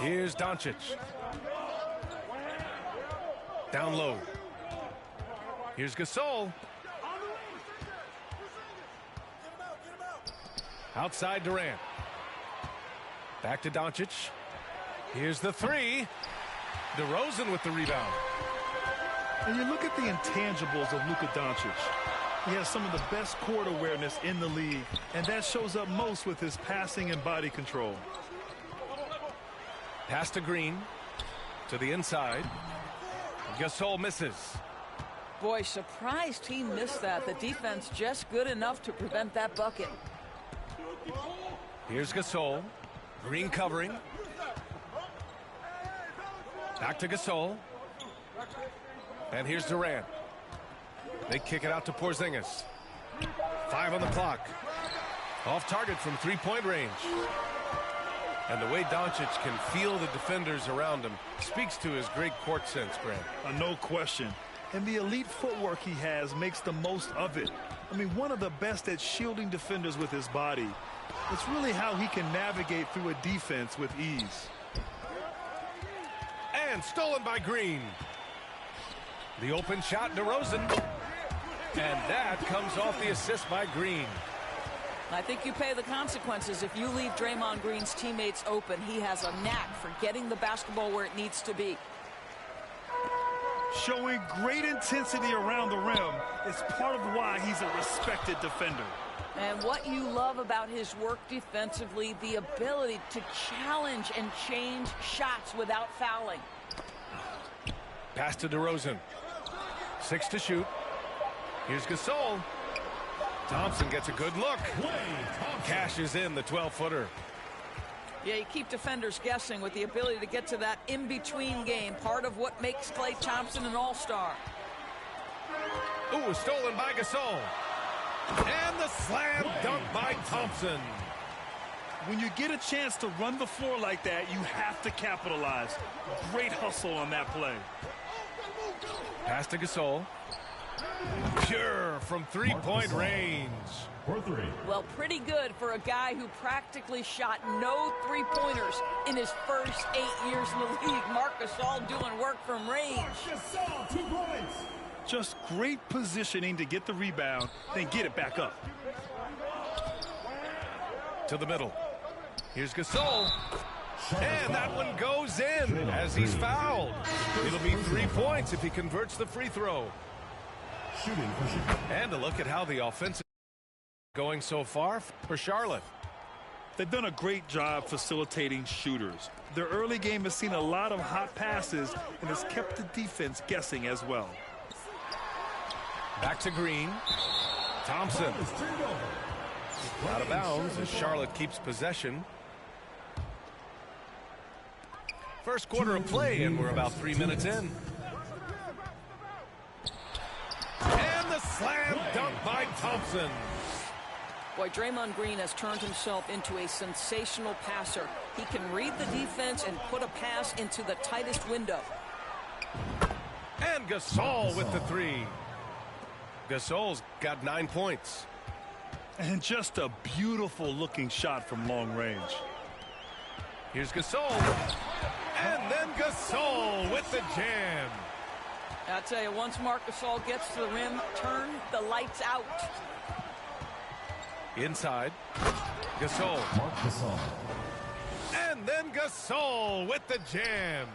Here's Doncic. Down low. Here's Gasol. Outside Durant. Back to Doncic. Here's the three. DeRozan with the rebound. And you look at the intangibles of Luka Doncic. He has some of the best court awareness in the league, and that shows up most with his passing and body control. Pass to Green. To the inside. Gasol misses. Boy, surprised he missed that. The defense just good enough to prevent that bucket. Here's Gasol. Green covering. Back to Gasol. And here's Durant. They kick it out to Porzingis. 5 on the clock. Off target from three-point range. And the way Doncic can feel the defenders around him speaks to his great court sense, Grant. No question. And the elite footwork he has makes the most of it. I mean, one of the best at shielding defenders with his body. It's really how he can navigate through a defense with ease. And stolen by Green. The open shot, DeRozan. And that comes off the assist by Green. I think you pay the consequences if you leave Draymond Green's teammates open. He has a knack for getting the basketball where it needs to be. Showing great intensity around the rim is part of why he's a respected defender. And what you love about his work defensively, the ability to challenge and change shots without fouling. Pass to DeRozan. 6 to shoot. Here's Gasol. Thompson gets a good look. Cashes in the 12-footer. Yeah, you keep defenders guessing with the ability to get to that in-between game. Part of what makes Klay Thompson an all-star. Ooh, stolen by Gasol. And the slam dunk by Thompson. When you get a chance to run the floor like that, you have to capitalize. Great hustle on that play. Pass to Gasol. Pure from three-point range. Well, pretty good for a guy who practically shot no three-pointers in his first 8 years in the league. Marc Gasol doing work from range. Just great positioning to get the rebound, then get it back up. To the middle. Here's Gasol. And that one goes in as he's fouled. It'll be 3 points if he converts the free throw. And a look at how the offense is going so far for Charlotte. They've done a great job facilitating shooters. Their early game has seen a lot of hot passes and has kept the defense guessing as well. Back to Green. Thompson. Out of bounds as Charlotte keeps possession. First quarter of play, and we're about 3 minutes in. And the slam dunk by Thompson. Boy, Draymond Green has turned himself into a sensational passer. He can read the defense and put a pass into the tightest window. And Gasol with the three. Gasol's got 9 points. And just a beautiful looking shot from long range. Here's Gasol. And then Gasol with the jam. I'll tell you, once Marc Gasol gets to the rim, turn the lights out. Inside. Gasol. And then Gasol with the jam.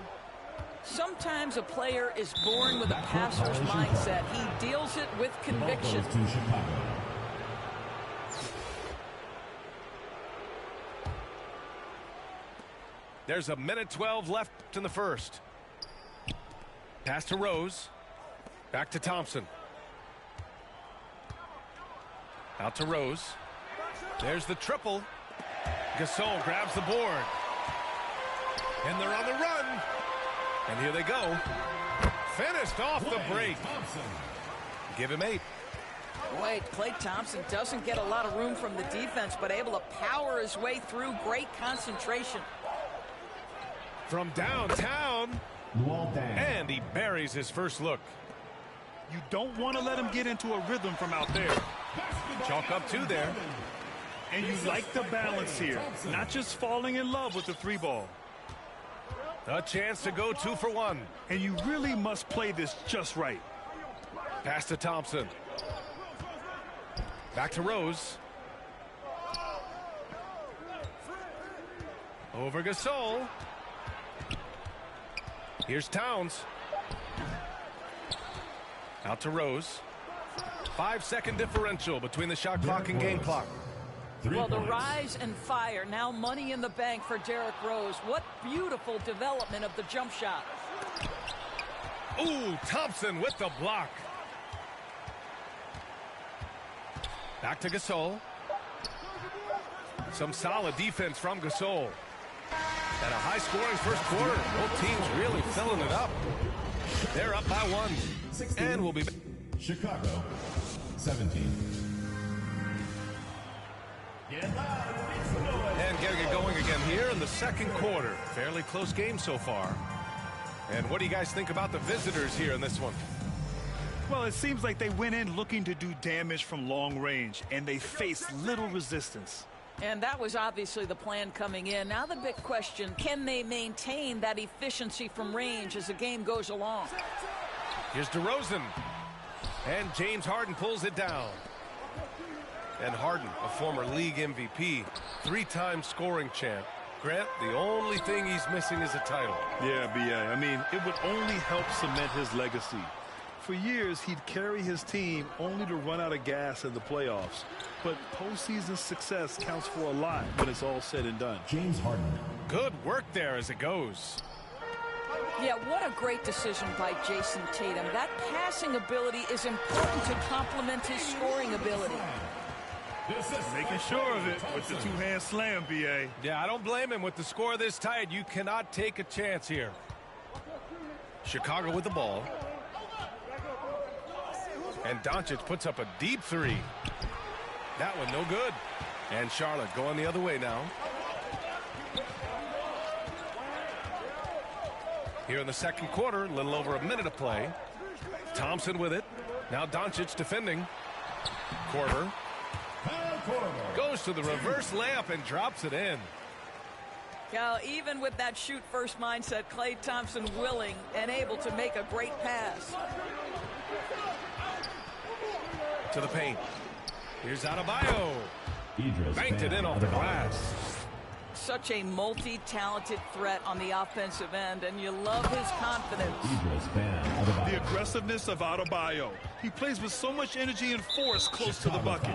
Sometimes a player is born with a passer's mindset. He deals it with conviction. There's a minute 12 left in the first. Pass to Rose. Back to Thompson. Out to Rose. There's the triple. Gasol grabs the board. And they're on the run. And here they go. Finished off the break. Give him 8. Wait, Klay Thompson doesn't get a lot of room from the defense, but able to power his way through. Great concentration. From downtown. And he buries his first look. You don't want to let him get into a rhythm from out there. Chalk up 2 there. And you like the balance here. Not just falling in love with the 3 ball. A chance to go 2 for 1. And you really must play this just right. Pass to Thompson. Back to Rose. Over Gasol. Here's Towns. Out to Rose. 5-second differential between the shot clock and game clock. Well, the rise and fire, now money in the bank for Derrick Rose. What beautiful development of the jump shot. Ooh, Thompson with the block. Back to Gasol. Some solid defense from Gasol. And a high-scoring first quarter. Both teams really filling it up. They're up by 1. 16. And we'll be Chicago 17. And getting it going again here in the second quarter. Fairly close game so far. And what do you guys think about the visitors here in this one? Well, it seems like they went in looking to do damage from long range, and they faced little resistance. And that was obviously the plan coming in. Now the big question, can they maintain that efficiency from range as the game goes along? Here's DeRozan. And James Harden pulls it down. And Harden, a former league MVP, 3-time scoring champ. Grant, the only thing he's missing is a title. Yeah, B.A. I mean, it would only help cement his legacy. For years, he'd carry his team only to run out of gas in the playoffs. But postseason success counts for a lot when it's all said and done. James Harden. Good work there as it goes. Yeah, what a great decision by Jason Tatum. That passing ability is important to complement his scoring ability. Making sure of it with the two-hand slam, B.A. Yeah, I don't blame him with the score this tight. You cannot take a chance here. Chicago with the ball. And Doncic puts up a deep 3. That one no good. And Charlotte going the other way now. Here in the second quarter, a little over a minute of play. Thompson with it. Now Doncic defending. Korver goes to the reverse layup and drops it in. Now, even with that shoot-first mindset, Klay Thompson willing and able to make a great pass. To the paint. Here's Adebayo. Idris Banked it in off the glass. Such a multi-talented threat on the offensive end, and you love his confidence. Idris Bam. The aggressiveness of Adebayo. He plays with so much energy and force close to the bucket.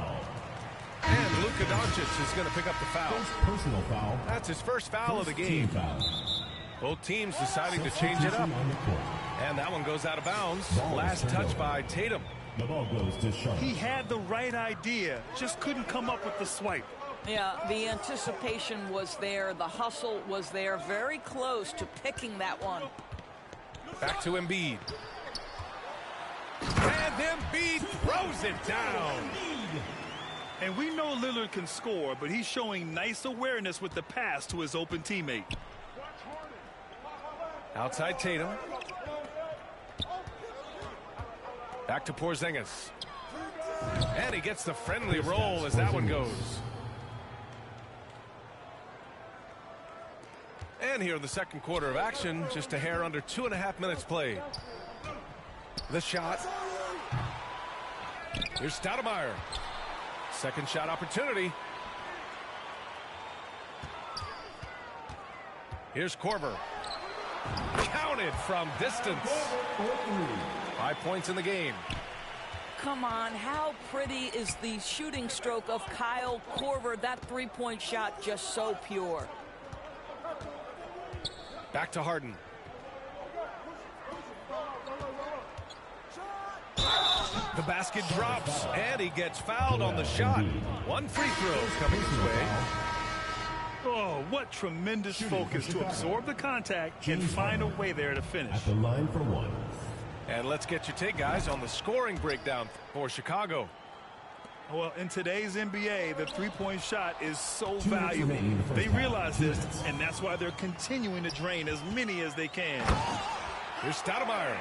And Luka Doncic is going to pick up the foul. First personal foul. That's his first foul of the game. Team foul. Both teams deciding to change it up. On the court. And that one goes out of bounds. Ball Last is turned touch over. by Tatum. The ball goes to Charlotte. He had the right idea, just couldn't come up with the swipe. Yeah, the anticipation was there. The hustle was there. Very close to picking that one. Back to Embiid. And Embiid throws it down. And we know Lillard can score, but he's showing nice awareness with the pass to his open teammate. Outside Tatum. Back to Porzingis. And he gets the friendly roll as that one goes. And here in the second quarter of action, just a hair under 2.5 minutes played. The shot. Here's Stoudemire. Second shot opportunity. Here's Korver. Counted from distance. 5 points in the game. Come on, how pretty is the shooting stroke of Kyle Korver? That three-point shot just so pure. Back to Harden. The basket drops, and he gets fouled on the shot. One free throw coming his way. Oh, what tremendous focus to absorb the contact and find a way there to finish. At the line for one. And let's get your take, guys, on the scoring breakdown for Chicago. Well, in today's NBA, the three-point shot is so 2 minutes valuable. remaining in the first They half. realize 2 this, minutes. and that's why they're continuing to drain as many as they can. Here's Stoudemire.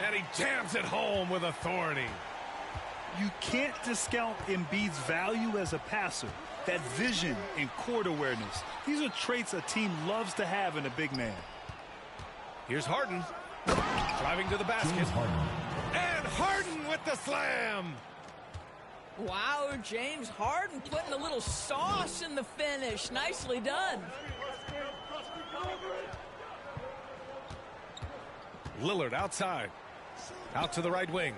And he jams it home with authority. You can't discount Embiid's value as a passer. That vision and court awareness. These are traits a team loves to have in a big man. Here's Harden. Driving to the basket. James Harden. And Harden with the slam. Wow, James Harden putting a little sauce in the finish. Nicely done. Lillard outside. Out to the right wing.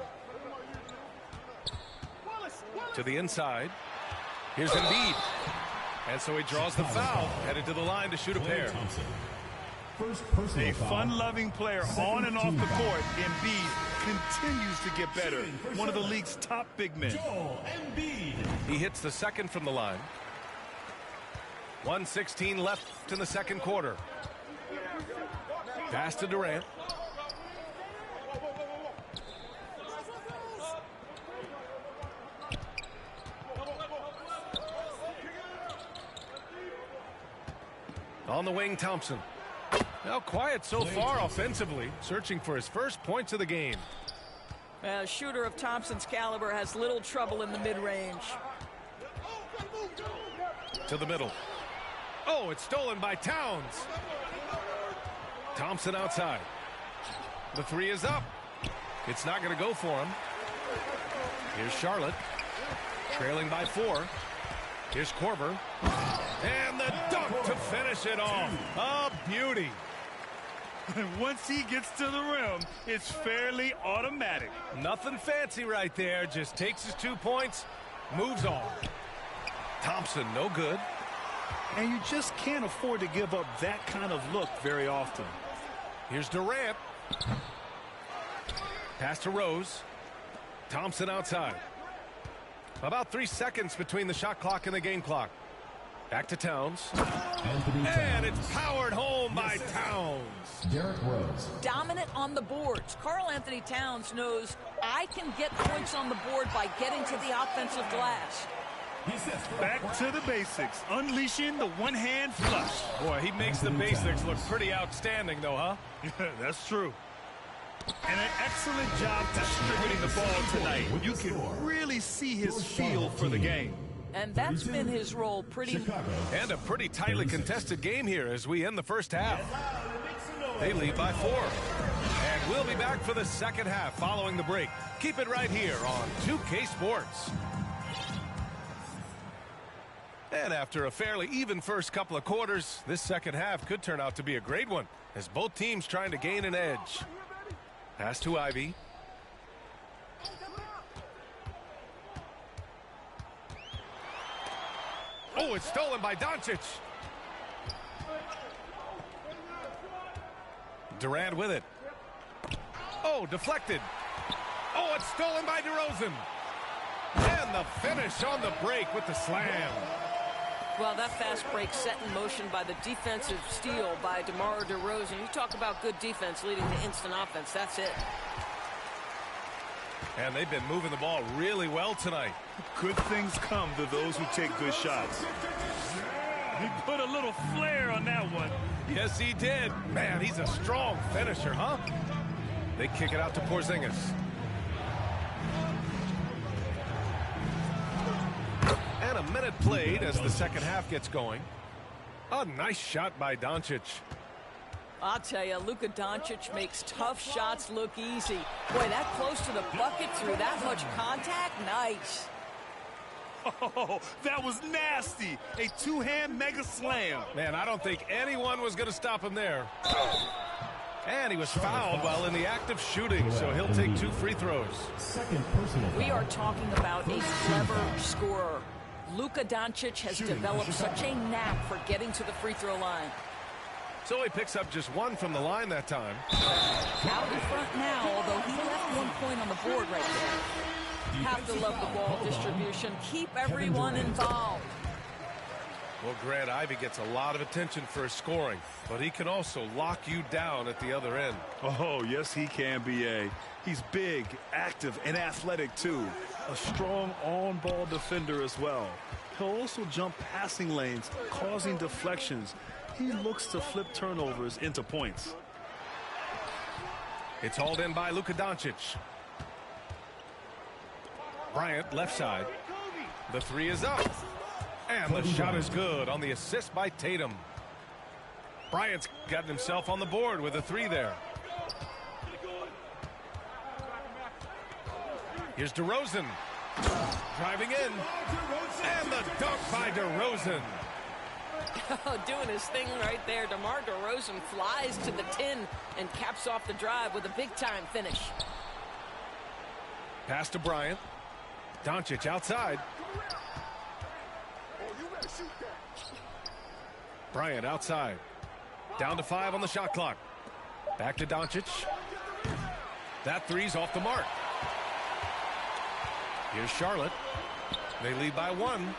To the inside. Here's Embiid. And so he draws the foul. Headed to the line to shoot a pair. First personal A foul. fun-loving player on and off the court. Embiid continues to get better. One of the league's top big men. Joel Embiid. He hits the second from the line. 1:16 left in the second quarter. Pass to Durant. On the wing, Thompson. Now quiet so far offensively, searching for his first points of the game. A shooter of Thompson's caliber has little trouble in the mid-range. To the middle. Oh, it's stolen by Towns. Thompson outside. The three is up. It's not going to go for him. Here's Charlotte. Trailing by 4. Here's Korver. And the dunk to finish it off. A beauty. And once he gets to the rim, it's fairly automatic. Nothing fancy right there. Just takes his 2 points, moves on. Thompson, no good. And you just can't afford to give up that kind of look very often. Here's Durant. Pass to Rose. Thompson outside. About 3 seconds between the shot clock and the game clock. Back to Towns. Anthony And Towns. it's powered home by Towns. Derrick Rose. Dominant on the boards. Karl Anthony Towns knows I can get points on the board by getting to the offensive glass. Back to the basics, unleashing the one-hand flush. Boy, he makes the basics look pretty outstanding, though, huh? That's true. And an excellent job distributing the ball tonight. You can really see his feel for the game. And that's been his role pretty much. Chicago. And a pretty tightly contested game here as we end the first half. They lead by 4. And we'll be back for the second half following the break. Keep it right here on 2K Sports. And after a fairly even first couple of quarters, this second half could turn out to be a great one as both teams trying to gain an edge. Pass to Ivy. Oh, it's stolen by Doncic. Durant with it. Oh, deflected. Oh, it's stolen by DeRozan. And the finish on the break with the slam. Well, that fast break set in motion by the defensive steal by DeMar DeRozan. You talk about good defense leading to instant offense. That's it. And they've been moving the ball really well tonight. Good things come to those who take good shots. He put a little flair on that one. Yes, he did. Man, he's a strong finisher, huh? They kick it out to Porzingis. And a minute played as the second half gets going. A nice shot by Doncic. I'll tell you, Luka Doncic makes tough shots look easy. Boy, that close to the bucket through that much contact, nice. Oh, that was nasty. A two-hand mega slam. Man, I don't think anyone was going to stop him there. And he was fouled while in the act of shooting, so he'll take 2 free throws. Second personal foul. We are talking about a clever scorer. Luka Doncic has developed such a knack for getting to the free throw line. So he picks up just 1 from the line that time. Out in front now, although he left 1 point on the board right there. Have to love the ball distribution. Keep everyone involved. Well, Grant, Ivy gets a lot of attention for his scoring, but he can also lock you down at the other end. Oh, yes, he can, B.A. He's big, active, and athletic, too. A strong on-ball defender as well. He'll also jump passing lanes, causing deflections. He looks to flip turnovers into points. It's hauled in by Luka Doncic. Bryant, left side. The 3 is up. And the shot is good on the assist by Tatum. Bryant's gotten himself on the board with a 3 there. Here's DeRozan. Driving in. And the dunk by DeRozan. Doing his thing right there. DeMar DeRozan flies to the tin and caps off the drive with a big-time finish. Pass to Bryant. Doncic outside. Bryant outside. Down to 5 on the shot clock. Back to Doncic. That 3's off the mark. Here's Charlotte. They lead by 1.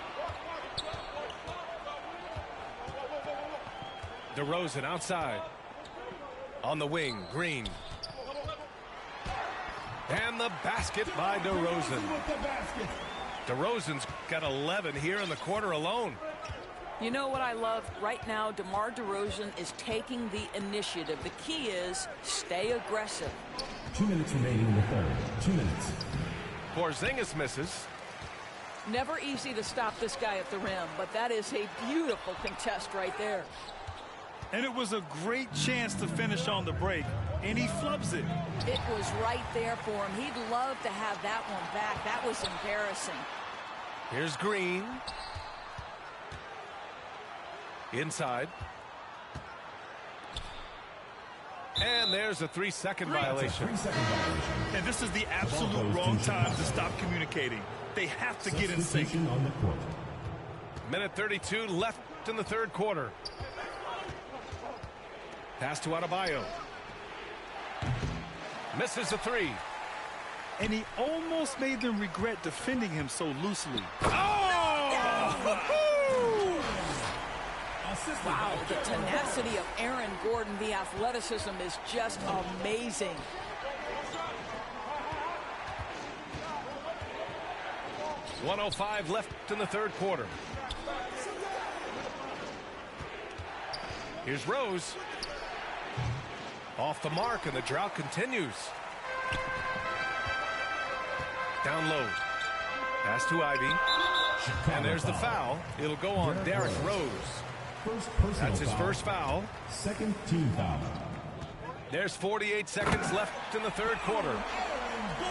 DeRozan outside. On the wing, Green. And the basket by DeRozan. DeRozan's got 11 here in the quarter alone. You know what I love? Right now, DeMar DeRozan is taking the initiative. The key is stay aggressive. 2 minutes remaining in the third. 2 minutes. Porzingis misses. Never easy to stop this guy at the rim, but that is a beautiful contest right there. And it was a great chance to finish on the break, and he flubs it. It was right there for him. He'd love to have that one back. That was embarrassing. Here's Green. Inside. And there's a 3-second violation. 3-second violation. And this is the absolute wrong time to stop communicating. They have to get in sync. Substitution on the court. Minute 32 left in the third quarter. Pass to Adebayo. Misses a 3. And he almost made them regret defending him so loosely. Wow, the tenacity of Aaron Gordon, the athleticism is just amazing. .105 left in the third quarter. Here's Rose. Off the mark, and the drought continues. Down low. Pass to Ivy. And there's the foul. It'll go on Derrick Rose. That's his first foul. Second team foul. There's 48 seconds left in the third quarter.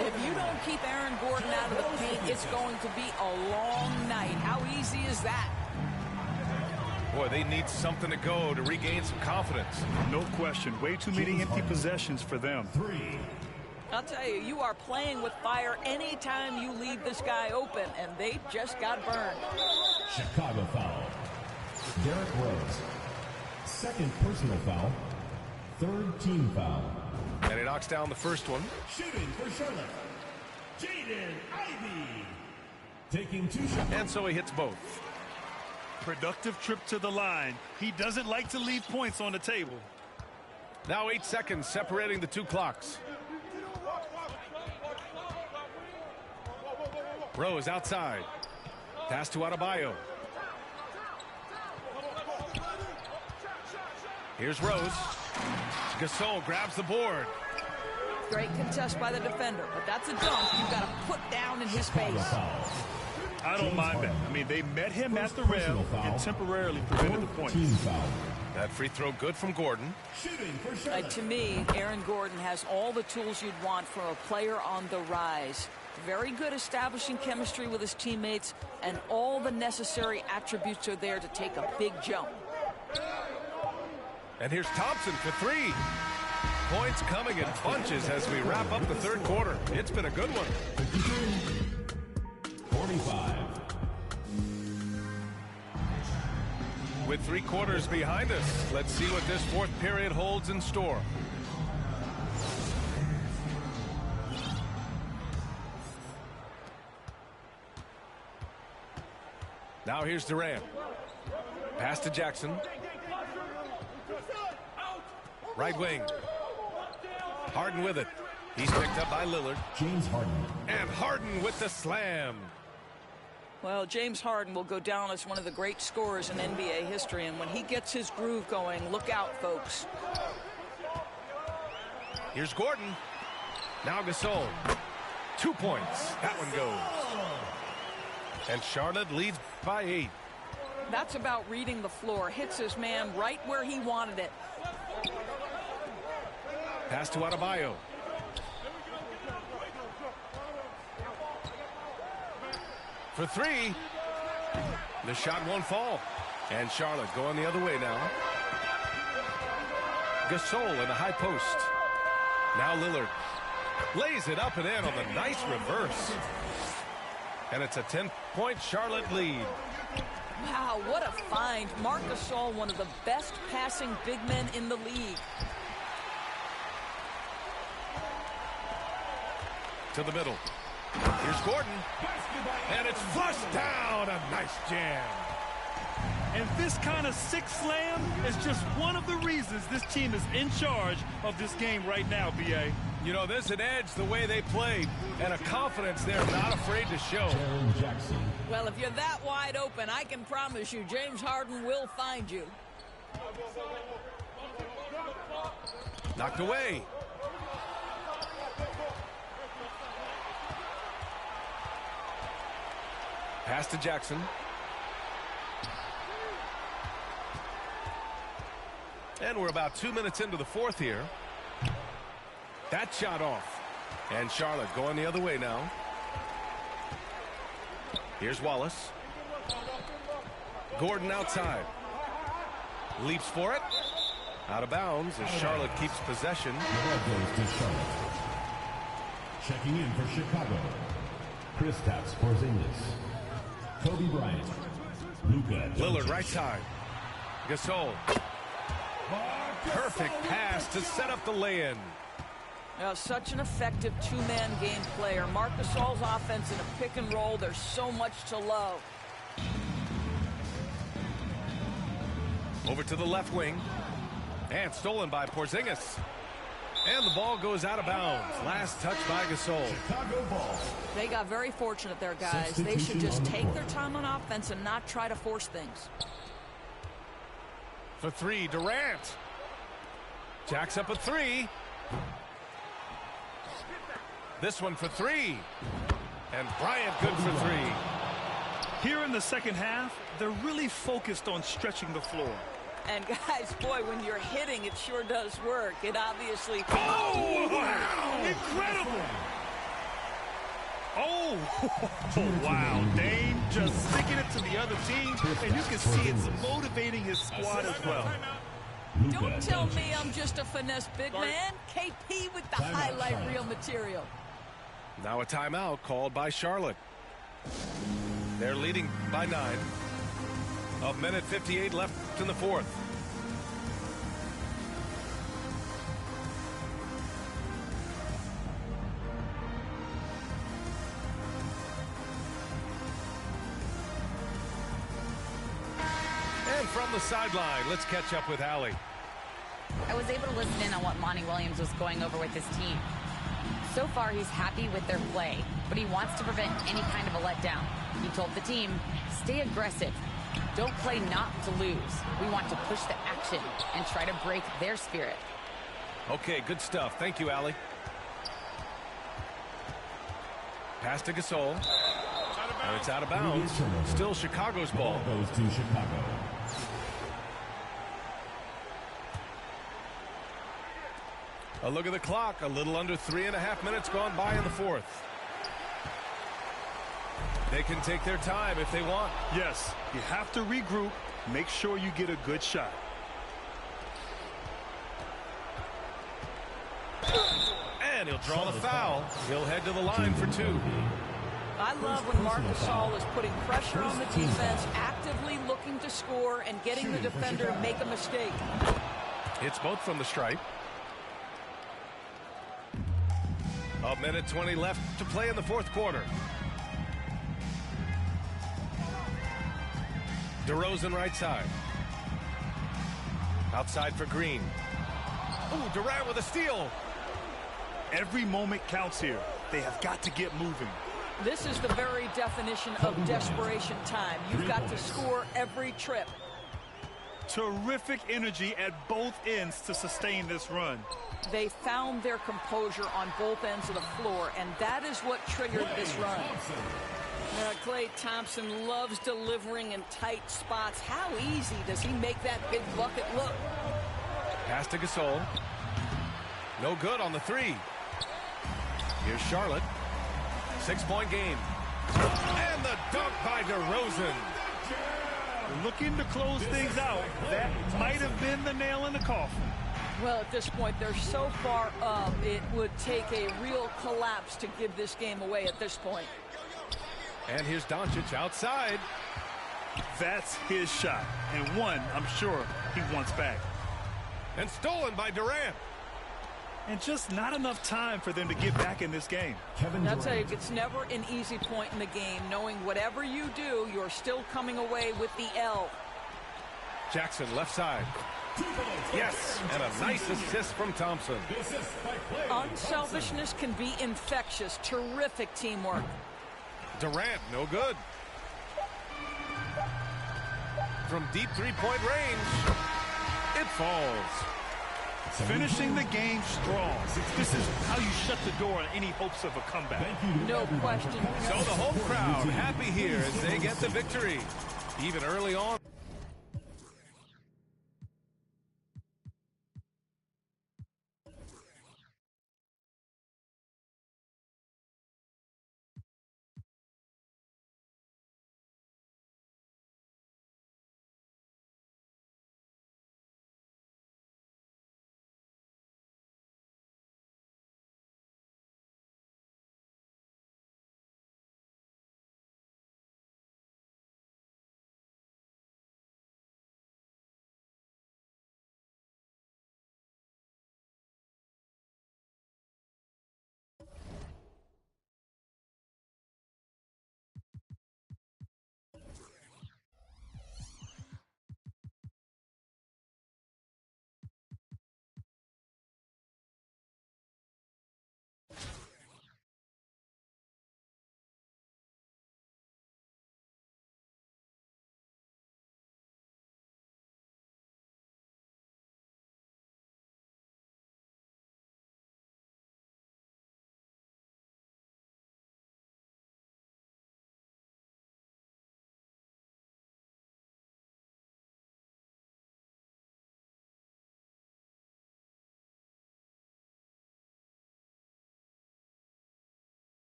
If you don't keep Aaron Gordon out of the paint, it's going to be a long night. How easy is that? Boy, they need something to go to regain some confidence. No question. Way too many empty possessions for them. 3. I'll tell you, you are playing with fire anytime you leave this guy open, and they just got burned. Chicago foul. Derrick Rose. Second personal foul. Third team foul. And he knocks down the first one. Shooting for Charlotte. Jaden Ivey. Taking 2 shots. And so he hits both. Productive trip to the line. He doesn't like to leave points on the table. Now 8 seconds separating the 2 clocks. Rose outside. Pass to Adebayo. Here's Rose. Gasol grabs the board. Great contest by the defender, but that's a dunk you've got to put down in his face. I don't mind that. I mean, they met him at the rim and temporarily prevented the points. That free throw good from Gordon. To me, Aaron Gordon has all the tools you'd want from a player on the rise. Very good establishing chemistry with his teammates, and all the necessary attributes are there to take a big jump. And here's Thompson for 3. Points coming in bunches as we wrap up the third quarter. It's been a good one. 45. With 3 quarters behind us, let's see what this fourth period holds in store. Now here's Durant. Pass to Jackson. Right wing. Harden with it. He's picked up by Lillard. James Harden. And Harden with the slam. Well, James Harden will go down as one of the great scorers in NBA history, and when he gets his groove going, look out, folks. Here's Gordon. Now Gasol. 2 points. That one goes. And Charlotte leads by 8. That's about reading the floor. Hits his man right where he wanted it. Pass to Adebayo. For three. The shot won't fall. And Charlotte going the other way now. Gasol in the high post. Now Lillard lays it up and in on the nice reverse. And it's a 10-point Charlotte lead. Wow, what a find. Marc Gasol, one of the best passing big men in the league. To the middle. Here's Gordon. And it's flushed down. A nice jam. And this kind of six slam is just one of the reasons this team is in charge of this game right now, B.A. You know, there's an edge the way they played and a confidence they're not afraid to show. Well, if you're that wide open, I can promise you James Harden will find you. Knocked away. Pass to Jackson. And we're about 2 minutes into the fourth here. That shot off. And Charlotte going the other way now. Here's Wallace. Gordon outside. Leaps for it. Out of bounds as Charlotte keeps possession. Checking in for Chicago, Kristaps Porzingis, Kobe Bryant, Luka Doncic. Lillard right side. Gasol. Perfect pass to set up the lay-in. Such an effective two-man game player. Marc Gasol's offense in a pick and roll, there's so much to love. Over to the left wing. And stolen by Porzingis. And the ball goes out of bounds. Last touch by Gasol. Chicago ball. They got very fortunate there, guys. They should just take their time on offense and not try to force things. For three, Durant. Jacks up a three. This one for three. And Bryant good for three. Here in the second half, they're really focused on stretching the floor. And guys, boy, when you're hitting, it sure does work. It obviously... Oh, wow! Incredible! Oh, wow. Dame just sticking it to the other team, and you can see it's motivating his squad as well. Don't tell me I'm just a finesse big man. KP with the highlight reel material. Now a timeout called by Charlotte. They're leading by 9. A minute 58 left in the fourth. And from the sideline, let's catch up with Allie. I was able to listen in on what Monty Williams was going over with his team. So far, he's happy with their play, but he wants to prevent any kind of a letdown. He told the team, stay aggressive. Don't play not to lose. We want to push the action and try to break their spirit. Okay, good stuff. Thank you, Allie. Pass to Gasol. And it's out of bounds. Still Chicago's ball. Goes to Chicago. A look at the clock. A little under 3.5 minutes gone by in the fourth. They can take their time if they want. Yes, you have to regroup. Make sure you get a good shot. And he'll draw the foul. He'll head to the line for 2. I love when Marc Gasol is putting pressure on the defense, actively looking to score and getting the defender to make a mistake. Hits both from the stripe. A minute 20 left to play in the fourth quarter. DeRozan right side. Outside for Green. Ooh, Durant with a steal. Every moment counts here. They have got to get moving. This is the very definition of desperation time. You've got to score every trip. Terrific energy at both ends to sustain this run. They found their composure on both ends of the floor, and that is what triggered this run. Klay Thompson loves delivering in tight spots. How easy does he make that big bucket look? Pass to Gasol. No good on the three. Here's Charlotte. 6-point game. And the dunk by DeRozan. Looking to close things out. That might have been the nail in the coffin. Well, at this point, they're so far up, it would take a real collapse to give this game away at this point. And here's Doncic outside. That's his shot. And one, I'm sure, he wants back. And stolen by Durant. And just not enough time for them to get back in this game. I'll tell you, it's never an easy point in the game, knowing whatever you do, you're still coming away with the L. Jackson left side. Yes, and a nice assist from Thompson. Unselfishness can be infectious. Terrific teamwork. Durant, no good. From deep three-point range, it falls. Finishing the game strong. This is how you shut the door on any hopes of a comeback. No question. So the home crowd happy here as they get the victory, even early on.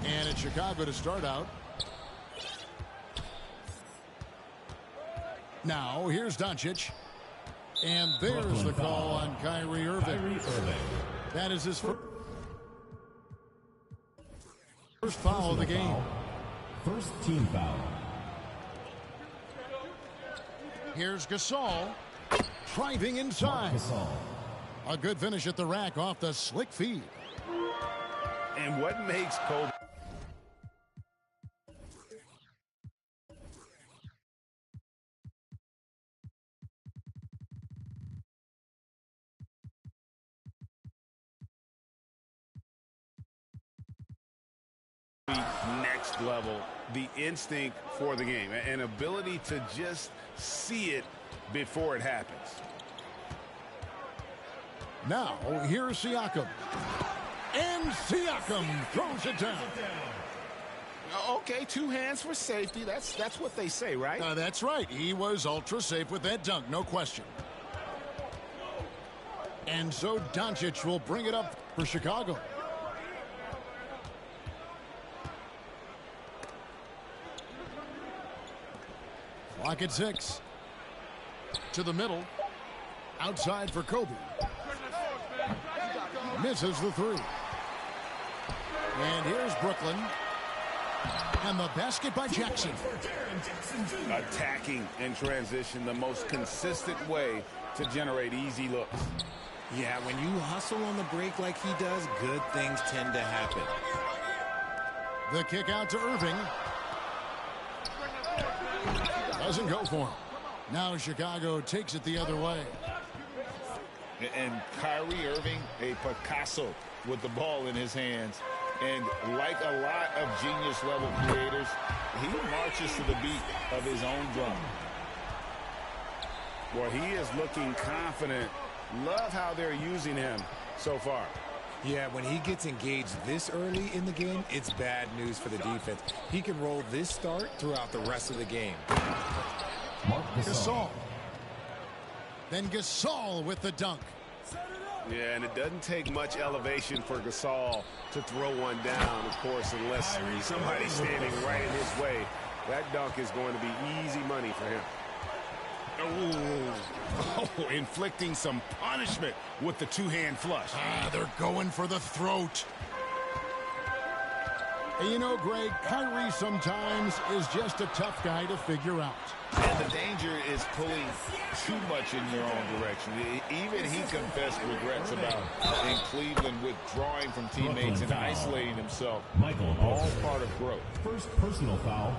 And it's Chicago to start out. Now, here's Doncic. And there's the call on Kyrie Irving. That is his first foul of the game. First team foul. Here's Gasol. Driving inside. A good finish at the rack off the slick feed. And what makes Kobe next level, the instinct for the game, an ability to just see it before it happens. Now, here's Siakam. And Siakam throws it down. Okay, 2 hands for safety. That's what they say, right? That's right. He was ultra safe with that dunk, no question. And so Doncic will bring it up for Chicago. Clock at 6. To the middle. Outside for Kobe. Misses the 3. And here's Brooklyn. And the basket by Jackson. Attacking in transition, the most consistent way to generate easy looks. Yeah, when you hustle on the break like he does, good things tend to happen. The kick out to Irving. Doesn't go for him. Now Chicago takes it the other way. And Kyrie Irving, a Picasso with the ball in his hands. And like a lot of genius-level creators, he marches to the beat of his own drum. Well, he is looking confident. Love how they're using him so far. Yeah, when he gets engaged this early in the game, it's bad news for the defense. He can roll this start throughout the rest of the game. Gasol. Then Gasol with the dunk. Yeah, and it doesn't take much elevation for Gasol to throw one down, of course, unless somebody's standing right in his way. That dunk is going to be easy money for him. Oh, inflicting some punishment with the 2-hand flush. They're going for the throat. And you know, Greg, Kyrie sometimes is just a tough guy to figure out. And the danger is pulling too much in your own direction. Even he confessed regrets about in Cleveland withdrawing from teammates and isolating himself. All part of growth. First personal foul.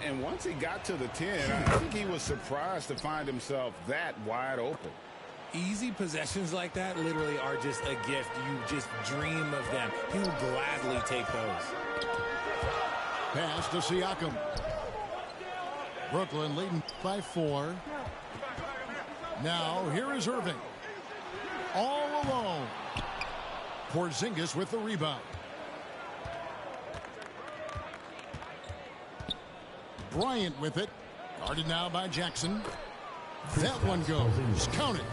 And once he got to the 10, I think he was surprised to find himself that wide open. Easy possessions like that literally are just a gift. You just dream of them. He'll gladly take those. Pass to Siakam. Brooklyn leading by 4. Now here is Irving. All alone. Porzingis with the rebound. Bryant with it. Guarded now by Jackson. That one goes. Count it.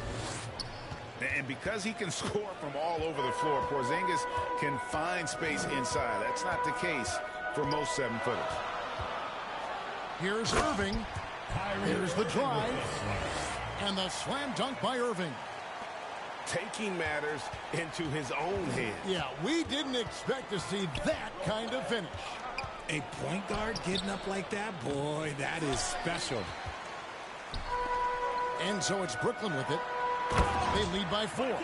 And because he can score from all over the floor, Porzingis can find space inside. That's not the case for most 7-footers. Here's Irving. Here's the drive. And the slam dunk by Irving. Taking matters into his own hands. Yeah, we didn't expect to see that kind of finish. A point guard getting up like that, boy, that is special. And so it's Brooklyn with it. They lead by 4.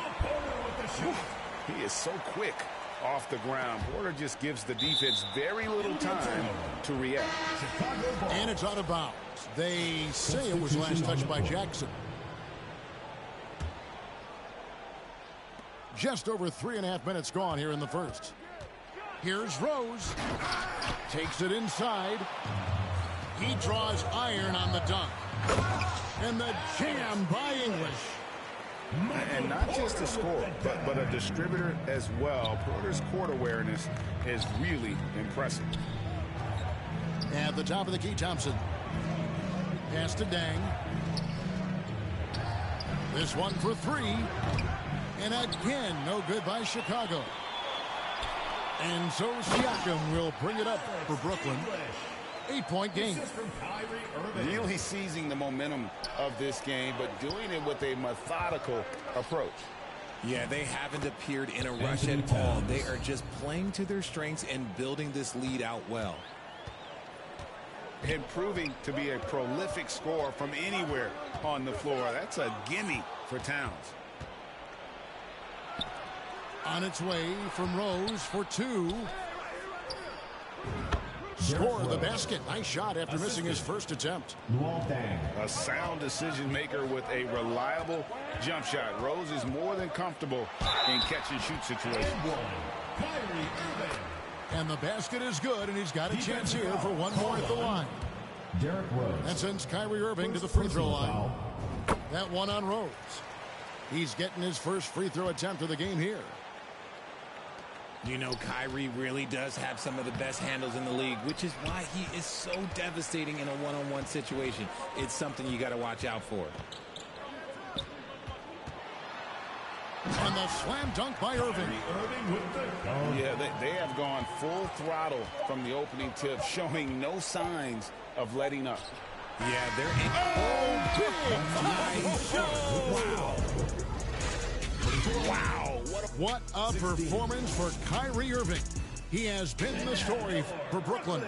He is so quick off the ground. Porter just gives the defense very little time to react. And it's out of bounds. They say it was last touched by Jackson. Just over 3.5 minutes gone here in the first. Here's Rose. Takes it inside. He draws iron on the dunk. And the jam by English. And not just a scorer, but a distributor as well. Porter's court awareness is really impressive. At the top of the key, Thompson. Pass to Dang. This one for 3. And again, no good by Chicago. And so Siakam will bring it up for Brooklyn. 8-point game. Really seizing the momentum of this game, but doing it with a methodical approach. Yeah, they haven't appeared in a rush at all. They are just playing to their strengths and building this lead out well. And proving to be a prolific scorer from anywhere on the floor. That's a gimme for Towns. On its way from Rose for 2. Score the basket. Nice shot after missing his first attempt. A sound decision maker with a reliable jump shot. Rose is more than comfortable in catch-and-shoot situations. And the basket is good, and he's got a chance here for one more at the line. That sends Kyrie Irving to the free throw line. That one on Rose. He's getting his first free throw attempt of the game here. You know, Kyrie really does have some of the best handles in the league, which is why he is so devastating in a one-on-one situation. It's something you got to watch out for. And the slam dunk by Irving. Yeah, they have gone full throttle from the opening tip, showing no signs of letting up. Yeah, they're in. Oh, big. Wow. Wow. What a performance for Kyrie Irving. He has been the story for Brooklyn.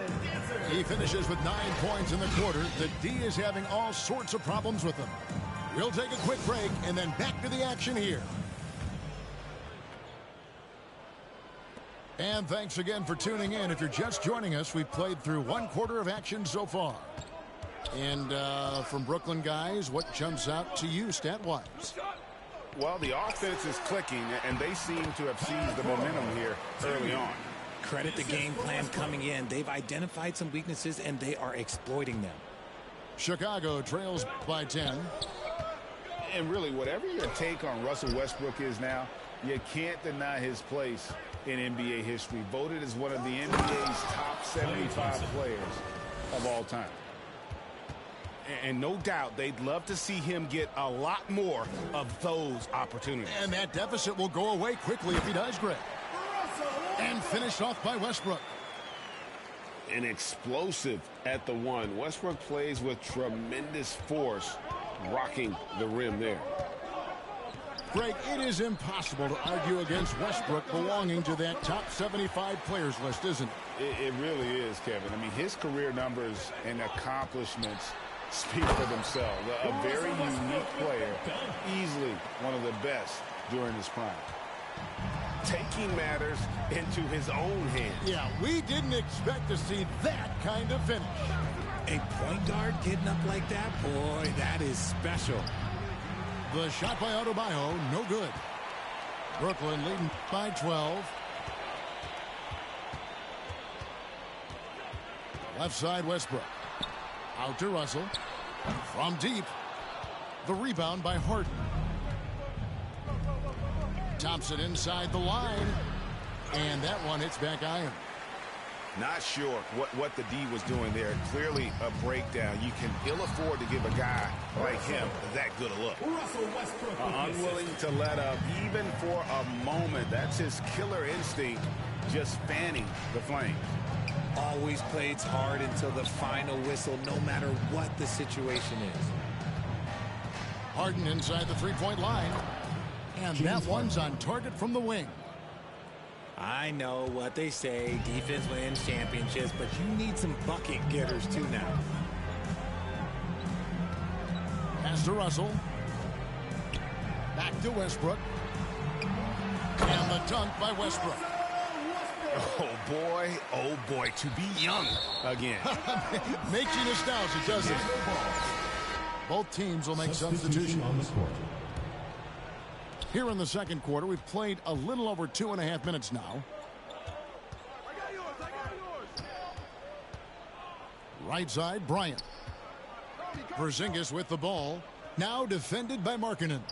He finishes with 9 points in the quarter. The D is having all sorts of problems with him. We'll take a quick break and then back to the action here. And thanks again for tuning in. If you're just joining us, we've played through one quarter of action so far. And from Brooklyn guys, what jumps out to you stat-wise? Well, the offense is clicking, and they seem to have seized the momentum here early on. Credit the game plan coming in. They've identified some weaknesses, and they are exploiting them. Chicago trails by 10. And really, whatever your take on Russell Westbrook is now, you can't deny his place in NBA history. Voted as one of the NBA's top 75 players of all time. And no doubt they'd love to see him get a lot more of those opportunities. And that deficit will go away quickly if he does, Greg. And finished off by Westbrook. An explosive at the one. Westbrook plays with tremendous force, rocking the rim there. Greg, it is impossible to argue against Westbrook belonging to that top 75 players list, isn't it? It really is, Kevin. I mean, his career numbers and accomplishments speak for themselves. A very unique player, easily one of the best during his prime. Taking matters into his own hands. Yeah, we didn't expect to see that kind of finish. A point guard getting up like that? Boy, that is special. The shot by Adebayo, no good. Brooklyn leading by 12. Left side, Westbrook. Out to Russell. From deep. The rebound by Harden. Thompson inside the line. And that one hits back iron. Not sure what the D was doing there. Clearly a breakdown. You can ill afford to give a guy like him that good a look. Unwilling to let up even for a moment. That's his killer instinct, just fanning the flames. Always plays hard until the final whistle, no matter what the situation is. Harden inside the three-point line. And that one's on target from the wing. I know what they say, defense wins championships, but you need some bucket getters too now. Pass to Russell. Back to Westbrook. And the dunk by Westbrook. Oh boy, to be young again. Makes you nostalgic, doesn't it? Both teams will make substitutions. Here in the second quarter, we've played a little over 2.5 minutes now. Right side, Bryant. Porzingis with the ball. Now defended by Markkanen.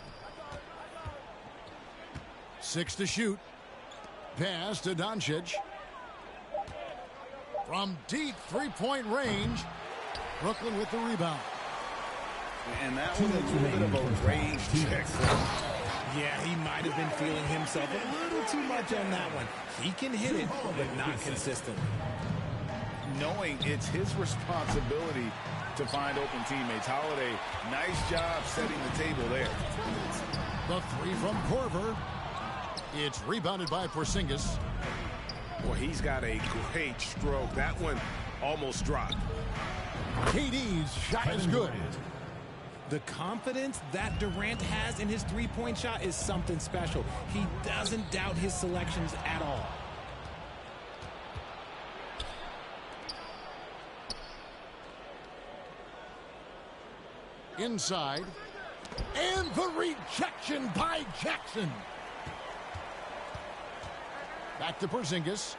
6 to shoot. Pass to Doncic. From deep three-point range. Brooklyn with the rebound. And that was a little bit of a range check. Yeah, he might have been feeling himself a little too much on that one. He can hit it, but not consistently. knowing it's his responsibility to find open teammates. Holiday, nice job setting the table there. The three from Korver. It's rebounded by Porzingis. Well, he's got a great stroke. That one almost dropped. KD's shot is good. The confidence that Durant has in his three-point shot is something special. He doesn't doubt his selections at all. Inside. And the rejection by Jackson. Back to Porzingis.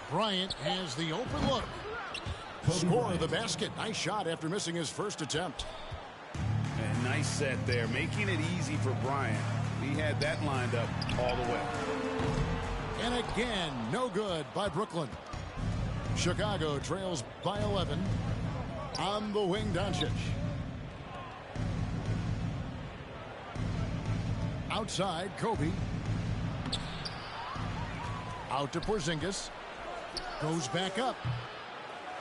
Bryant has the open look. Score of the basket. Nice shot after missing his first attempt. And nice set there, making it easy for Bryant. He had that lined up all the way. And again, no good by Brooklyn. Chicago trails by 11. On the wing, Doncic. Outside, Kobe. Out to Porzingis. Goes back up.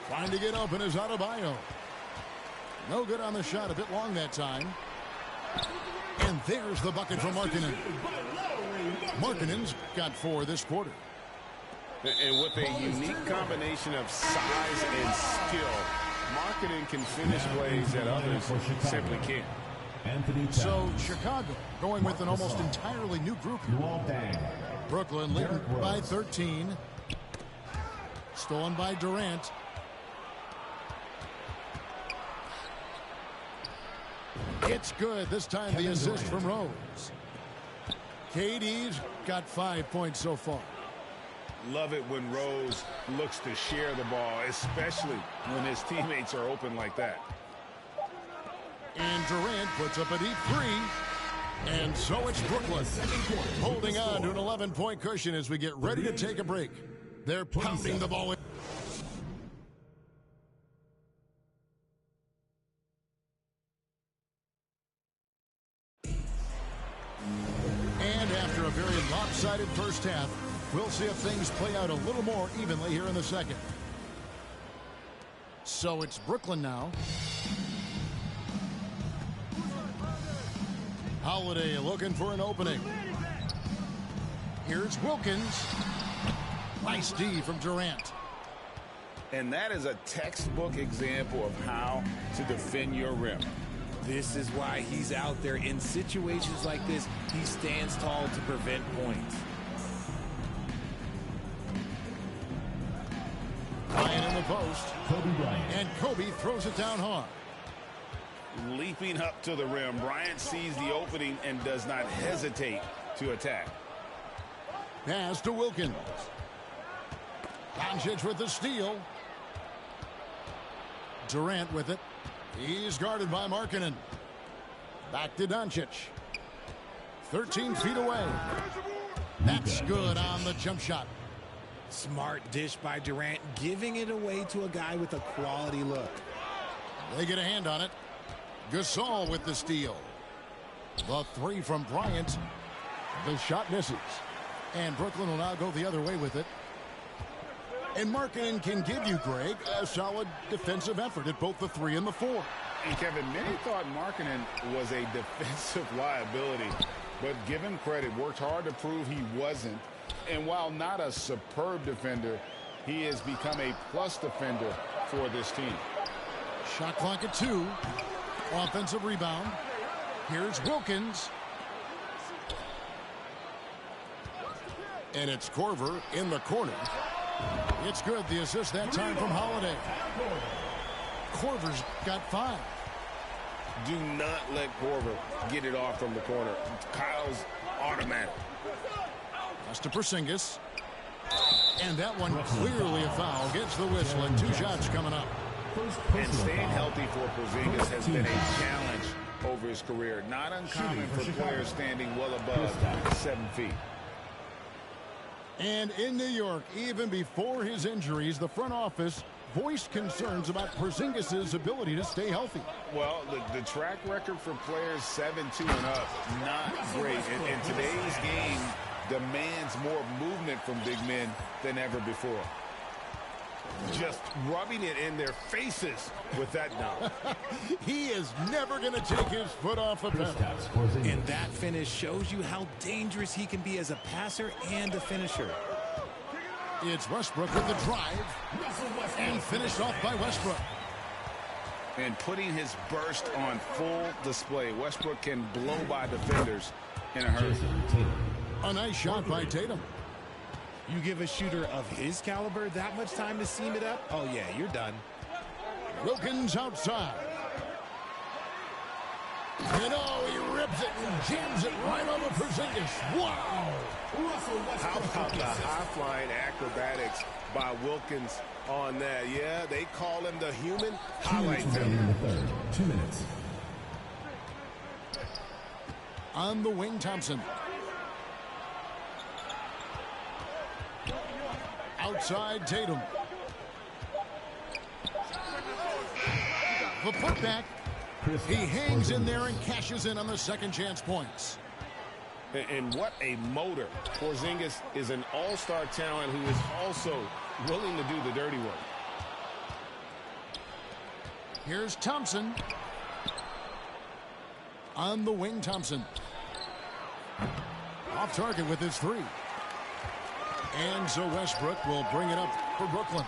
Trying to get open is Adebayo. No good on the shot. A bit long that time. And there's the bucket from Markkanen. Markkanen's got 4 this quarter. And with a unique combination of size and skill, Markkanen can finish plays that others simply can't. So Chicago going with an almost entirely new group. Brooklyn leading by 13. Stolen by Durant. It's good. This time the assist from Rose. KD's got 5 points so far. Love it when Rose looks to share the ball, especially when his teammates are open like that. And Durant puts up a deep 3. And so it's Brooklyn holding on to an 11-point cushion as we get ready to take a break. They're pounding the ball in. And after a very lopsided first half, we'll see if things play out a little more evenly here in the second. So it's Brooklyn now. Holiday looking for an opening. Here's Wilkins. Nice D from Durant. And that is a textbook example of how to defend your rim. This is why he's out there in situations like this. He stands tall to prevent points. Bryant in the post. Kobe Bryant. And Kobe throws it down hard. Leaping up to the rim, Bryant sees the opening and does not hesitate to attack. Pass to Wilkins. Doncic with the steal. Durant with it. He's guarded by Markkanen. Back to Doncic. 13 feet away. That's good on the jump shot. Smart dish by Durant, giving it away to a guy with a quality look. They get a hand on it. Gasol with the steal. The 3 from Bryant. The shot misses. And Brooklyn will now go the other way with it. And Markkanen can give you, Greg, a solid defensive effort at both the 3 and the 4. And Kevin, many thought Markkanen was a defensive liability, but give him credit, worked hard to prove he wasn't. And while not a superb defender, he has become a plus defender for this team. Shot clock at 2. Offensive rebound. Here's Wilkins. And it's Korver in the corner. It's good. The assist that time from Holiday. Korver's got 5. Do not let Korver get it off from the corner. Kyle's automatic. Pass to Porzingis. And that one clearly a foul. Gets the whistle and 2 shots coming up. And staying healthy for Porzingis has been a challenge over his career. Not uncommon for players standing well above 7 feet. And in New York, even before his injuries, the front office voiced concerns about Porzingis' ability to stay healthy. Well, the track record for players 7-2 and up, not great. In today's game, demands more movement from big men than ever before. Just rubbing it in their faces with that dunk. He is never going to take his foot off the pedal. And that finish shows you how dangerous he can be as a passer and a finisher. It's Westbrook with the drive. And finished off by Westbrook. And putting his burst on full display. Westbrook can blow by defenders in a hurry. A nice shot by Tatum. You give a shooter of his caliber that much time to seam it up? Oh, yeah, you're done. Wilkins outside. You know, he rips it and jams it right over Porzingis. Wow! How about the high-flying acrobatics by Wilkins on that? Yeah, they call him the human highlight film. 2 minutes. On the wing, Thompson. Outside, Tatum. The putback. He hangs in there and cashes in on the second chance points. And what a motor. Porzingis is an all-star talent who is also willing to do the dirty work. Here's Thompson. On the wing, Thompson. Off target with his three. And so Westbrook will bring it up for Brooklyn.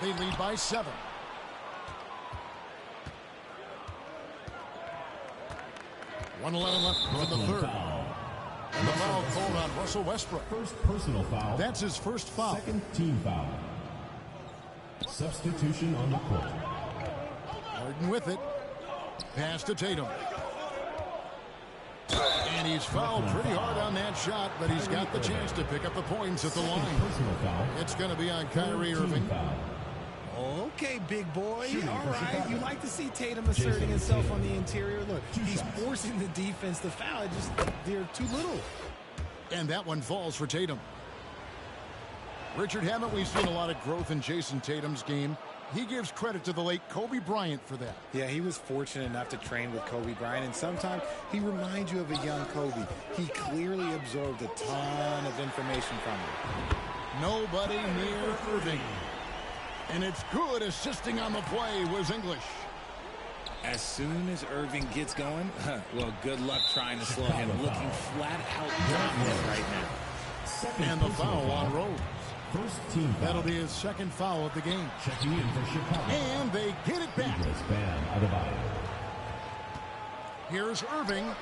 They lead by 7. .111 left in the third. And the foul called on Russell Westbrook. First personal foul. That's his first foul. Second team foul. Substitution on the court. Harden with it. Pass to Tatum. And he's fouled pretty hard on that shot, but he's got the chance to pick up the points at the line. It's going to be on Kyrie Irving. Okay, big boy. All right. You like to see Tatum asserting himself on the interior. Look, he's forcing the defense to foul. They're too little. And that one falls for Tatum. Richard, haven't we seen a lot of growth in Jason Tatum's game? He gives credit to the late Kobe Bryant for that. Yeah, he was fortunate enough to train with Kobe Bryant, and sometimes he reminds you of a young Kobe. He clearly absorbed a ton of information from him. Nobody near Irving. And it's good assisting on the play was English. As soon as Irving gets going, well, good luck trying to slow him. Looking flat out dominant right now. And the foul on Rose. First team foul. That'll be his second foul of the game. Checking in for Chicago. And they get it back. Bam Adebayo. Here's Irving.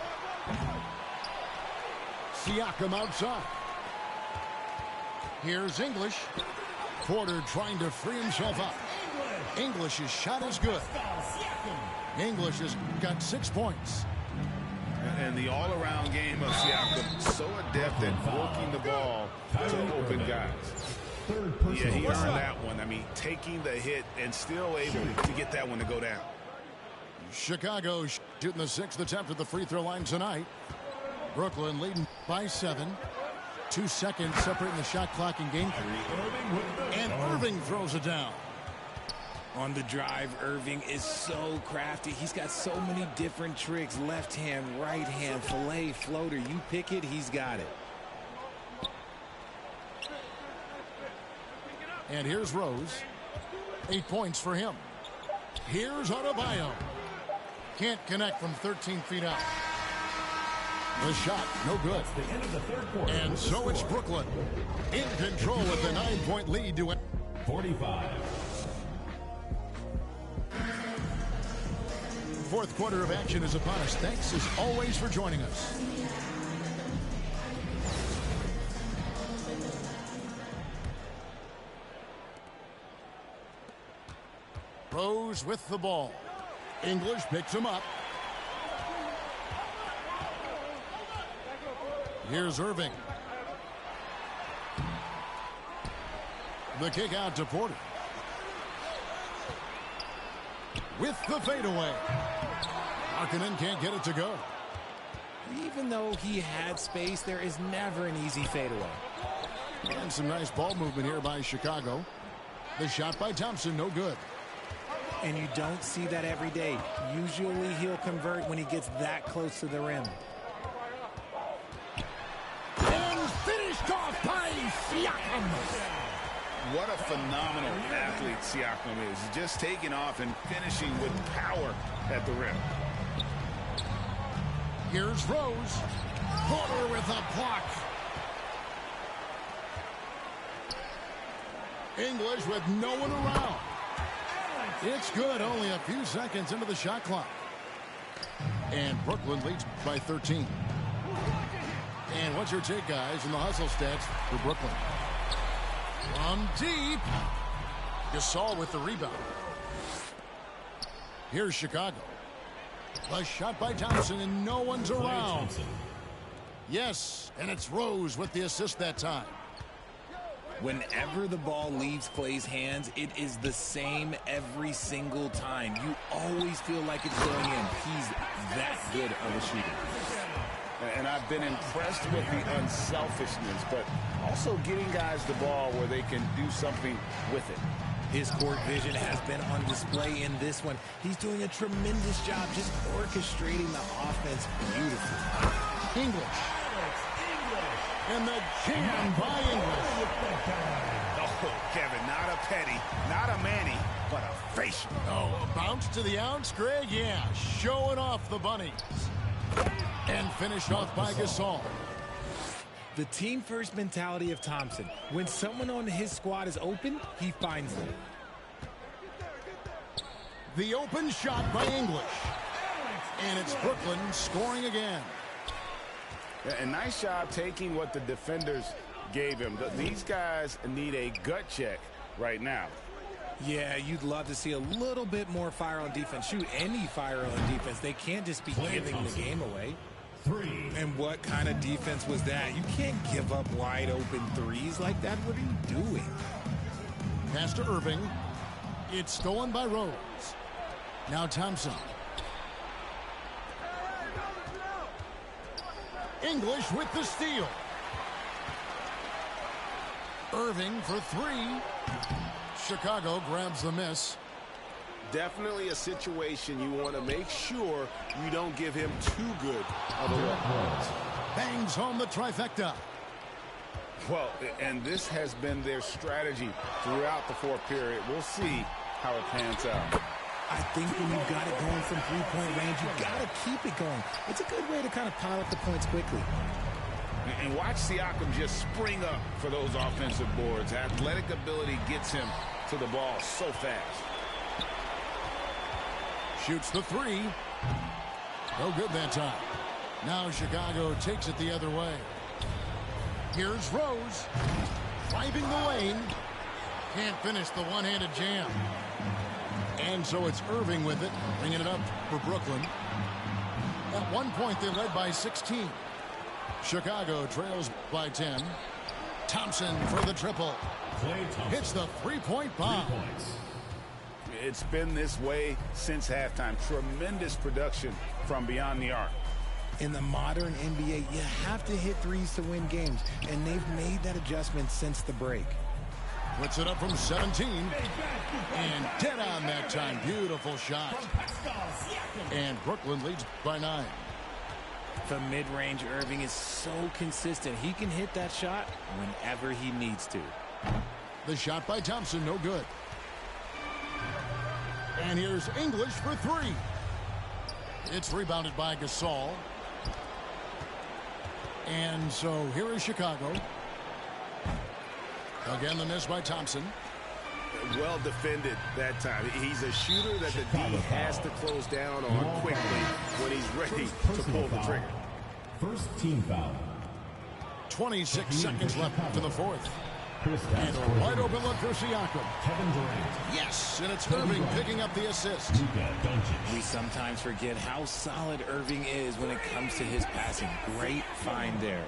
Siakam outside. Here's English. Porter trying to free himself up. English's shot is good. English has got 6 points. And the all-around game of Siakam, so adept at working the ball to open guys. Yeah, he earned that one. I mean, taking the hit and still able to get that one to go down. Chicago shooting the 6th attempt at the free throw line tonight. Brooklyn leading by 7. 2 seconds separating the shot clock in game 3. And Irving throws it down. On the drive, Irving is so crafty. He's got so many different tricks. Left hand, right hand, fillet, floater. You pick it, he's got it. And here's Rose. 8 points for him. Here's Adebayo. Can't connect from 13 feet out. The shot, no good. And so it's Brooklyn in control with the 9-point lead to 45. Fourth quarter of action is upon us. Thanks as always for joining us. Rose with the ball. English picks him up. Here's Irving. The kick out to Porter. With the fadeaway. Markkanen can't get it to go. Even though he had space, there is never an easy fadeaway. And some nice ball movement here by Chicago. The shot by Thompson, no good. And you don't see that every day. Usually he'll convert when he gets that close to the rim. by Siakam. What a phenomenal athlete Siakam is. Just taking off and finishing with power at the rim. Here's Rose. Porter with a block. English with no one around. It's good, only a few seconds into the shot clock. And Brooklyn leads by 13. And what's your take, guys, in the hustle stats for Brooklyn? From deep. Gasol with the rebound. Here's Chicago. A shot by Thompson, and no one's around. Yes, and it's Rose with the assist that time. Whenever the ball leaves Clay's hands, it is the same every single time. You always feel like it's going in. He's that good of a shooter. And I've been impressed with the unselfishness, but also getting guys the ball where they can do something with it. His court vision has been on display in this one. He's doing a tremendous job just orchestrating the offense beautifully. English. And the jam by English. Oh, Kevin, not a Petty, not a Manny, but a facial. Oh, a bounce to the ounce, Greg? Yeah, showing off the bunnies. And finished off by Gasol. The team-first mentality of Thompson. When someone on his squad is open, he finds them. The open shot by English. And it's Brooklyn scoring again. And nice job taking what the defenders gave him. These guys need a gut check right now. Yeah, you'd love to see a little bit more fire on defense. Shoot, any fire on defense. They can't just be giving the game away. And what kind of defense was that? You can't give up wide open threes like that. What are you doing? Pass to Irving. It's stolen by Rose. Now Thompson. English with the steal. Irving for three. Chicago grabs the miss. Definitely a situation you want to make sure you don't give him too good of a look. Bangs home the trifecta. Well, and this has been their strategy throughout the fourth period. We'll see how it pans out. I think when you've got it going from three-point range, you've got to keep it going. It's a good way to kind of pile up the points quickly. And watch Siakam just spring up for those offensive boards. Athletic ability gets him to the ball so fast. Shoots the three. No good that time. Now Chicago takes it the other way. Here's Rose. Driving the lane. Can't finish the one-handed jam. And so it's Irving with it, bringing it up for Brooklyn. At one point, they led by 16. Chicago trails by 10. Thompson for the triple. Hits the three-point bomb. It's been this way since halftime. Tremendous production from beyond the arc. In the modern NBA, you have to hit threes to win games, and they've made that adjustment since the break. Puts it up from 17. And dead on that time. Beautiful shot. And Brooklyn leads by 9. The mid-range Irving is so consistent. He can hit that shot whenever he needs to. The shot by Thompson, no good. And here's English for three. It's rebounded by Gasol. And so here is Chicago. Again, the miss by Thompson. Well defended that time. He's a shooter that the D has to close down on quickly when he's ready to pull the trigger. First team foul. 26 seconds left in the fourth. And a wide open look for Siakam. Kevin Durant. Yes, and it's Irving picking up the assist. We sometimes forget how solid Irving is when it comes to his passing. Great find there.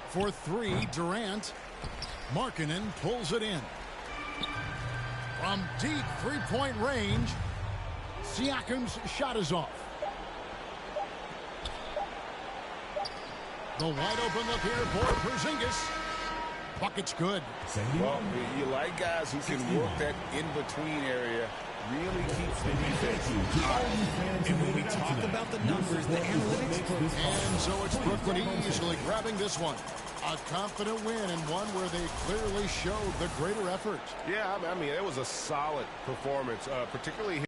For three, Durant. Markkanen pulls it in. From deep three-point range, Siakam's shot is off. The wide open look here for Porzingis. Bucket's good. Well, you like guys who can work that in-between area. Really keeps the defense honest. And when we talk about the numbers, the analytics. And so it's Brooklyn easily grabbing this one. A confident win and one where they clearly showed the greater effort. Yeah, I mean, it was a solid performance, particularly.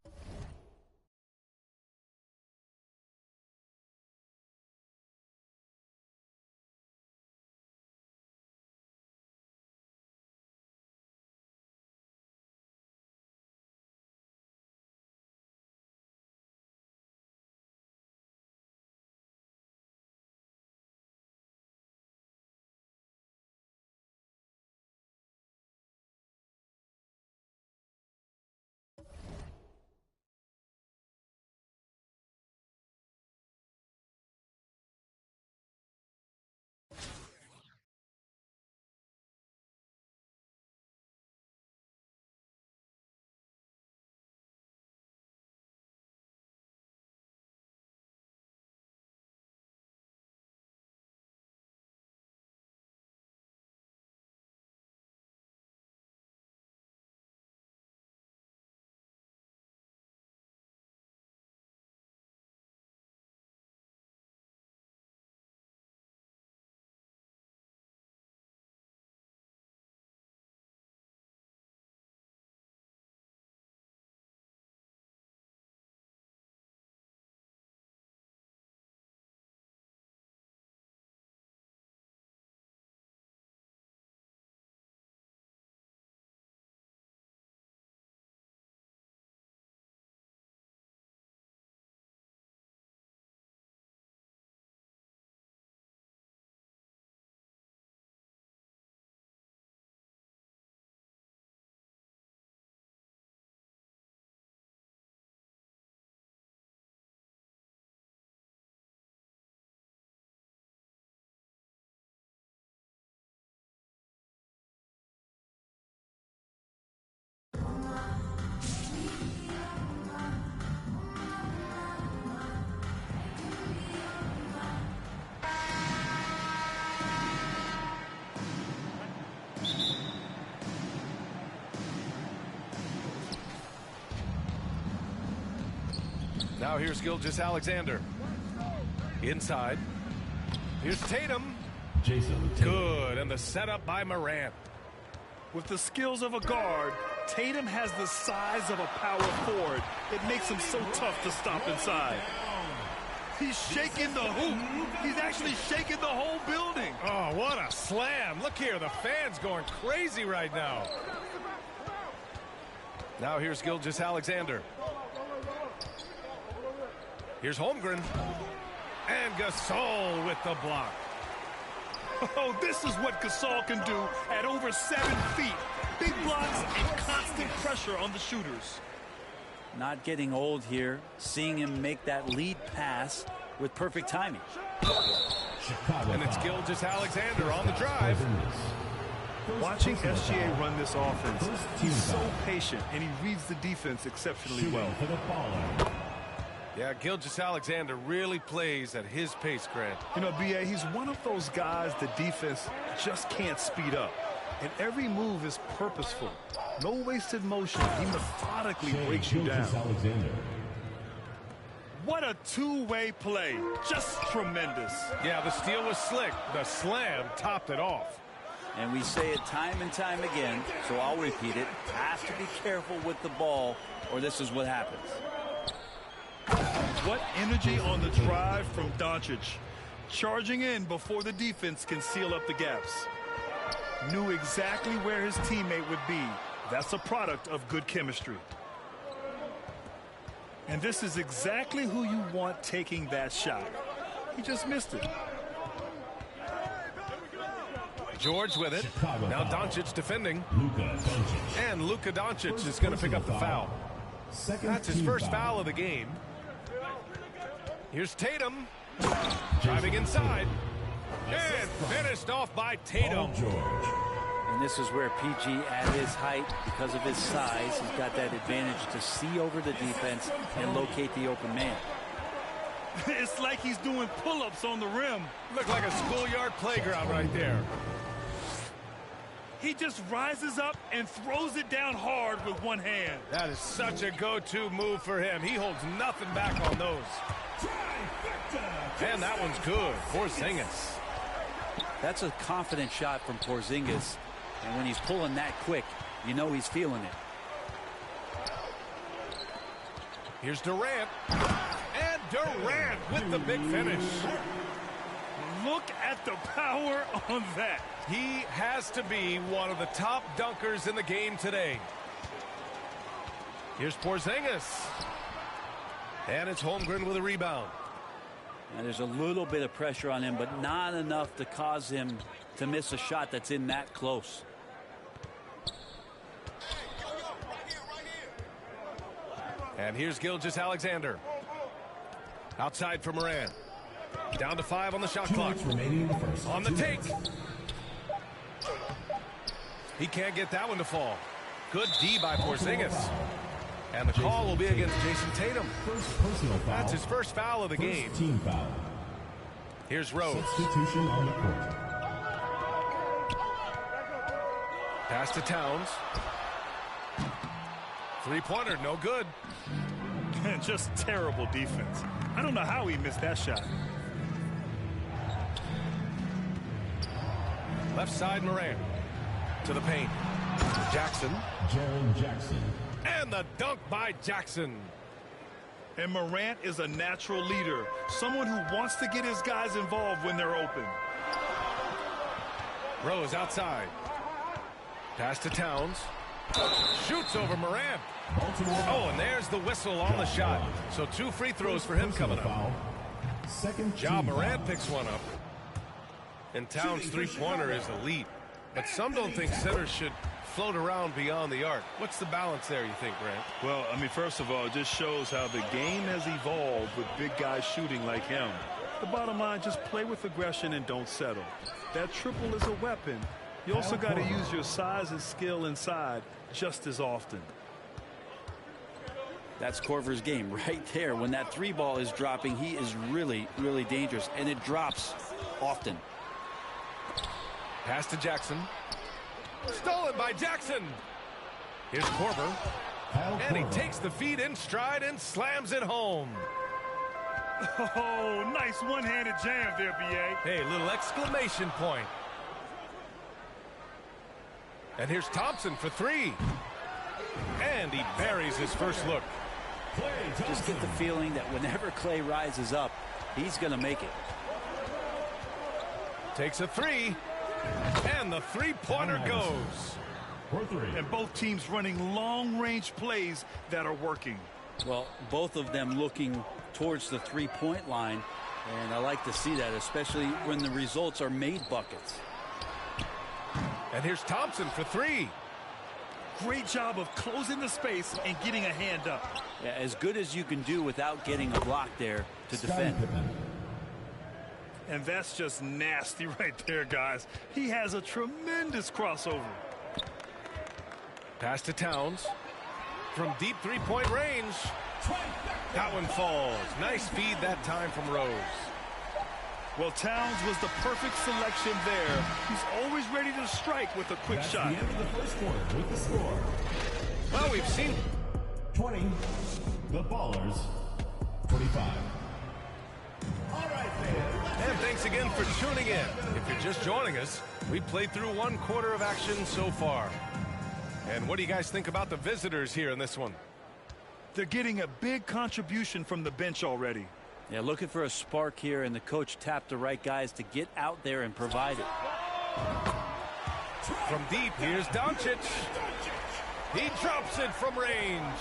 Now here's Gilgeous-Alexander. Inside. Here's Tatum. Good, and the setup by Morant. With the skills of a guard, Tatum has the size of a power forward. It makes him so tough to stop inside. He's shaking the hoop. He's actually shaking the whole building. Oh, what a slam. Look here, the fans going crazy right now. Now here's Gilgeous-Alexander. Here's Holmgren. And Gasol with the block. Oh, this is what Gasol can do at over 7 feet. Big blocks and constant pressure on the shooters. Not getting old here. Seeing him make that lead pass with perfect timing. And it's Gilgeous-Alexander on the drive. Watching SGA run this offense, he's so patient and he reads the defense exceptionally well. Yeah, Gilgeous-Alexander really plays at his pace, Grant. You know, B.A., he's one of those guys the defense just can't speed up. And every move is purposeful. No wasted motion. He methodically breaks you down. What a two-way play. Just tremendous. Yeah, the steal was slick. The slam topped it off. And we say it time and time again, so I'll repeat it. Have to be careful with the ball, or this is what happens. What energy on the drive from Doncic. Charging in before the defense can seal up the gaps. Knew exactly where his teammate would be. That's a product of good chemistry. And this is exactly who you want taking that shot. He just missed it. George with it. Now Doncic defending. And Luka Doncic is going to pick up the foul. That's his first foul of the game. Here's Tatum. Driving inside. And finished off by Tatum. And this is where PG, at his height, because of his size, he's got that advantage to see over the defense and locate the open man. It's like he's doing pull-ups on the rim. Looked like a schoolyard playground right there. He just rises up and throws it down hard with one hand. That is such a go-to move for him. He holds nothing back on those. And that one's good for Porzingis. That's a confident shot from Porzingis. And when he's pulling that quick, you know he's feeling it. Here's Durant. And Durant with the big finish. Look at the power on that. He has to be one of the top dunkers in the game today. Here's Porzingis. And it's Holmgren with a rebound. And there's a little bit of pressure on him, but not enough to cause him to miss a shot that's in that close. And here's Gilgeous-Alexander. Outside for Moran. Down to 5 on the shot clock. On the take. He can't get that one to fall. Good D by Porzingis. And the call will be against Jason Tatum. That's his first foul of the game. Team foul. Here's Rose. Substitution on the court. Pass to Towns. Three-pointer, no good. Just terrible defense. I don't know how he missed that shot. Left side, Moran. To the paint. Jackson. Jaren Jackson. And the dunk by Jackson. And Morant is a natural leader. Someone who wants to get his guys involved when they're open. Rose outside. Pass to Towns. Shoots over Moran. Oh, and there's the whistle on the shot. So 2 free throws for him coming up. Ja Morant picks one up. And Towns' three-pointer is elite. But some don't think centers should float around beyond the arc. What's the balance there, you think, Grant? Well, I mean, first of all, it just shows how the game has evolved with big guys shooting like him. The bottom line, just play with aggression and don't settle. That triple is a weapon. You also got to use your size and skill inside just as often. That's Korver's game right there. When that 3 ball is dropping, he is really, really dangerous. And it drops often. Pass to Jackson. Stolen by Jackson. Here's Korver. And he takes the feed in stride and slams it home. Oh, nice one-handed jam there, B.A. Hey, little exclamation point. And here's Thompson for 3. And he buries his first look. Just get the feeling that whenever Clay rises up, he's going to make it. Takes a 3. And the three-pointer goes. And both teams running long-range plays that are working. Well, both of them looking towards the three-point line. And I like to see that, especially when the results are made buckets. And here's Thompson for 3. Great job of closing the space and getting a hand up. Yeah, as good as you can do without getting a block there to defend. And that's just nasty right there, guys. He has a tremendous crossover. Pass to Towns. From deep three-point range. That one falls. Nice feed that time from Rose. Well, Towns was the perfect selection there. He's always ready to strike with a quick shot. The end of the first quarter with the score. Well, we've seen 20. The Ballers 25. All right, and thanks again for tuning in. If you're just joining us, we played through 1 quarter of action so far. And what do you guys think about the visitors here in this one? They're getting a big contribution from the bench already. Yeah, looking for a spark here, and the coach tapped the right guys to get out there and provide it. From deep, here's Doncic. He drops it from range.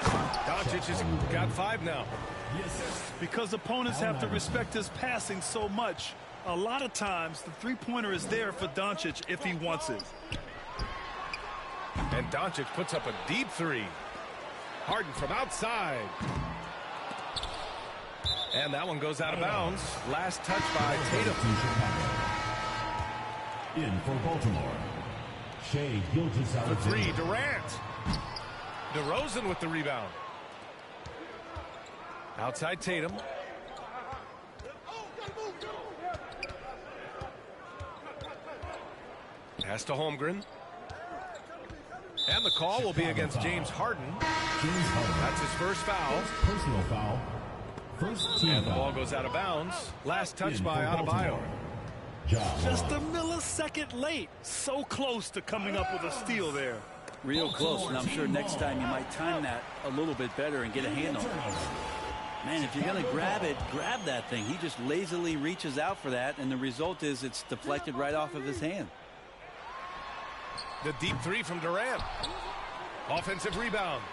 Doncic has got 5 now. Because opponents have to respect his passing so much, a lot of times the three-pointer is there for Doncic if he wants it. And Doncic puts up a deep 3. Harden from outside. And that one goes out of bounds. Last touch by Tatum. In for Baltimore, Shai Gilgeous-Alexander. For 3, Durant. DeRozan with the rebound. Outside Tatum. Pass to Holmgren. And the call will be against James Harden. That's his first foul. Personal foul. First team and the foul. ball goes out of bounds. Last touch by Adebayo. Just a millisecond late. So close to coming up with a steal there. Real close, and I'm sure next time you might time that a little bit better and get a hand on it. Man, if you're going to grab it, grab that thing. He just lazily reaches out for that, and the result is it's deflected right off of his hand. The deep three from Durant. Offensive rebound.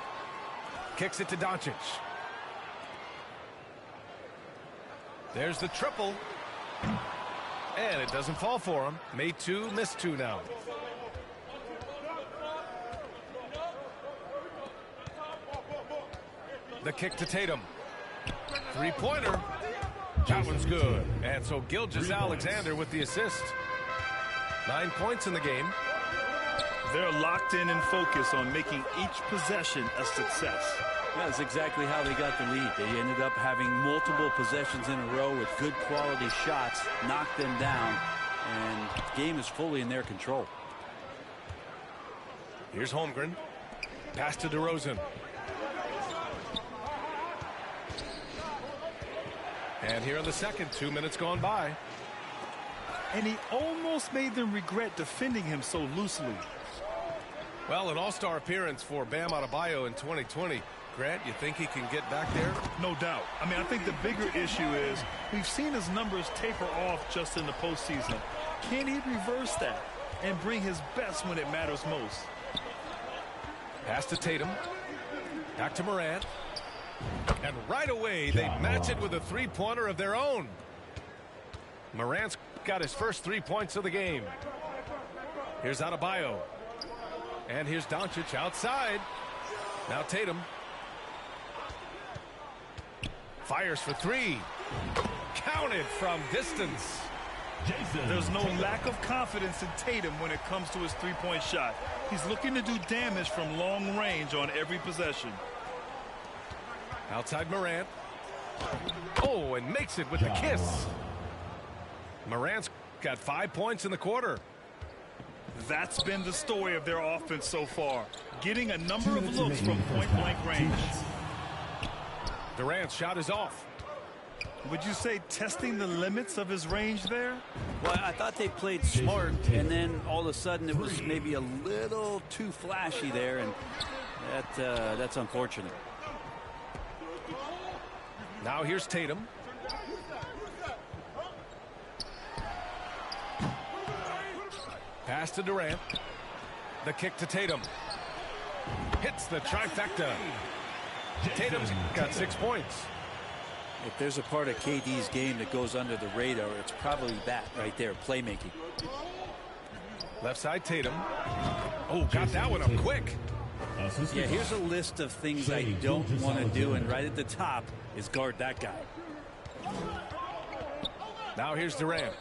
Kicks it to Doncic. There's the triple. And it doesn't fall for him. Made two, missed two now. The kick to Tatum. Three-pointer. That one's good. And so Gilgeous-Alexander with the assist. 9 points in the game. They're locked in and focused on making each possession a success. That's exactly how they got the lead. They ended up having multiple possessions in a row with good quality shots, knocked them down, and the game is fully in their control. Here's Holmgren. Pass to DeRozan. And here in the second, 2 minutes gone by. And he almost made them regret defending him so loosely. Well, an all-star appearance for Bam Adebayo in 2020. Grant, you think he can get back there? No doubt. I mean, I think the bigger issue is we've seen his numbers taper off just in the postseason. Can he reverse that and bring his best when it matters most? Pass to Tatum. Back to Morant. And right away, they match it with a three-pointer of their own. Morant's got his first 3 points of the game. Here's Adebayo. And here's Doncic outside. Now Tatum. Fires for three. Counted from distance. There's no lack of confidence in Tatum when it comes to his three-point shot. He's looking to do damage from long range on every possession. Outside Morant. Oh, and makes it with the kiss. Morant's got 5 points in the quarter. That's been the story of their offense so far. Getting a number of looks from point-blank range. Durant's shot is off. Would you say testing the limits of his range there? Well, I thought they played smart, and then all of a sudden it was maybe a little too flashy there, and that's unfortunate. Now here's Tatum. Pass to Durant. The kick to Tatum. Hits the trifecta. Tatum's got 6 points. If there's a part of KD's game that goes under the radar, it's probably that right there, playmaking. Left side Tatum. Oh, got that one up quick. Yeah, here's a list of things I don't want to do, and right at the top is guard that guy. Now here's Durant.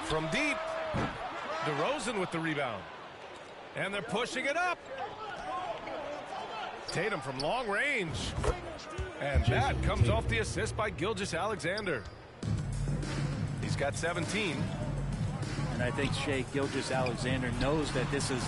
From deep. DeRozan with the rebound. And they're pushing it up. Tatum from long range. And that comes off the assist by Gilgeous-Alexander. He's got 17. And I think Shai Gilgeous-Alexander knows that this is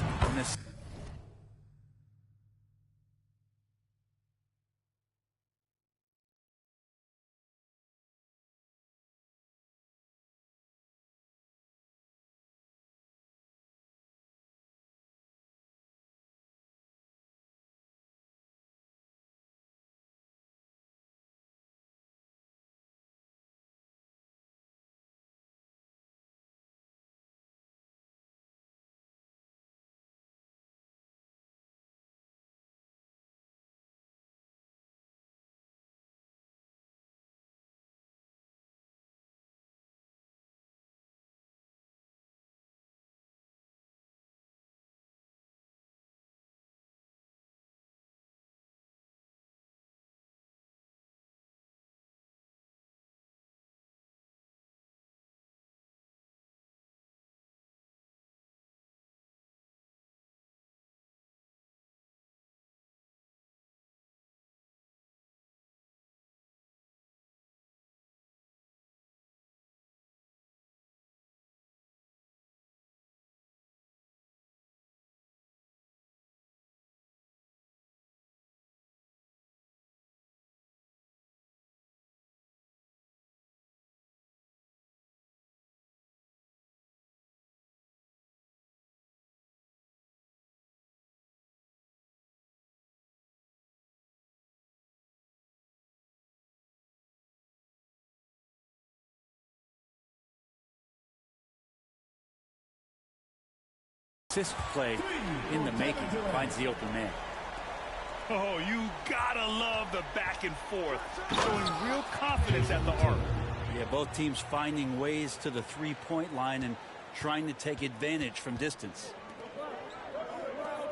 assist play in the making. Finds the open man. Oh, you gotta love the back and forth, showing real confidence at the arc. Yeah, both teams finding ways to the three-point line and trying to take advantage from distance.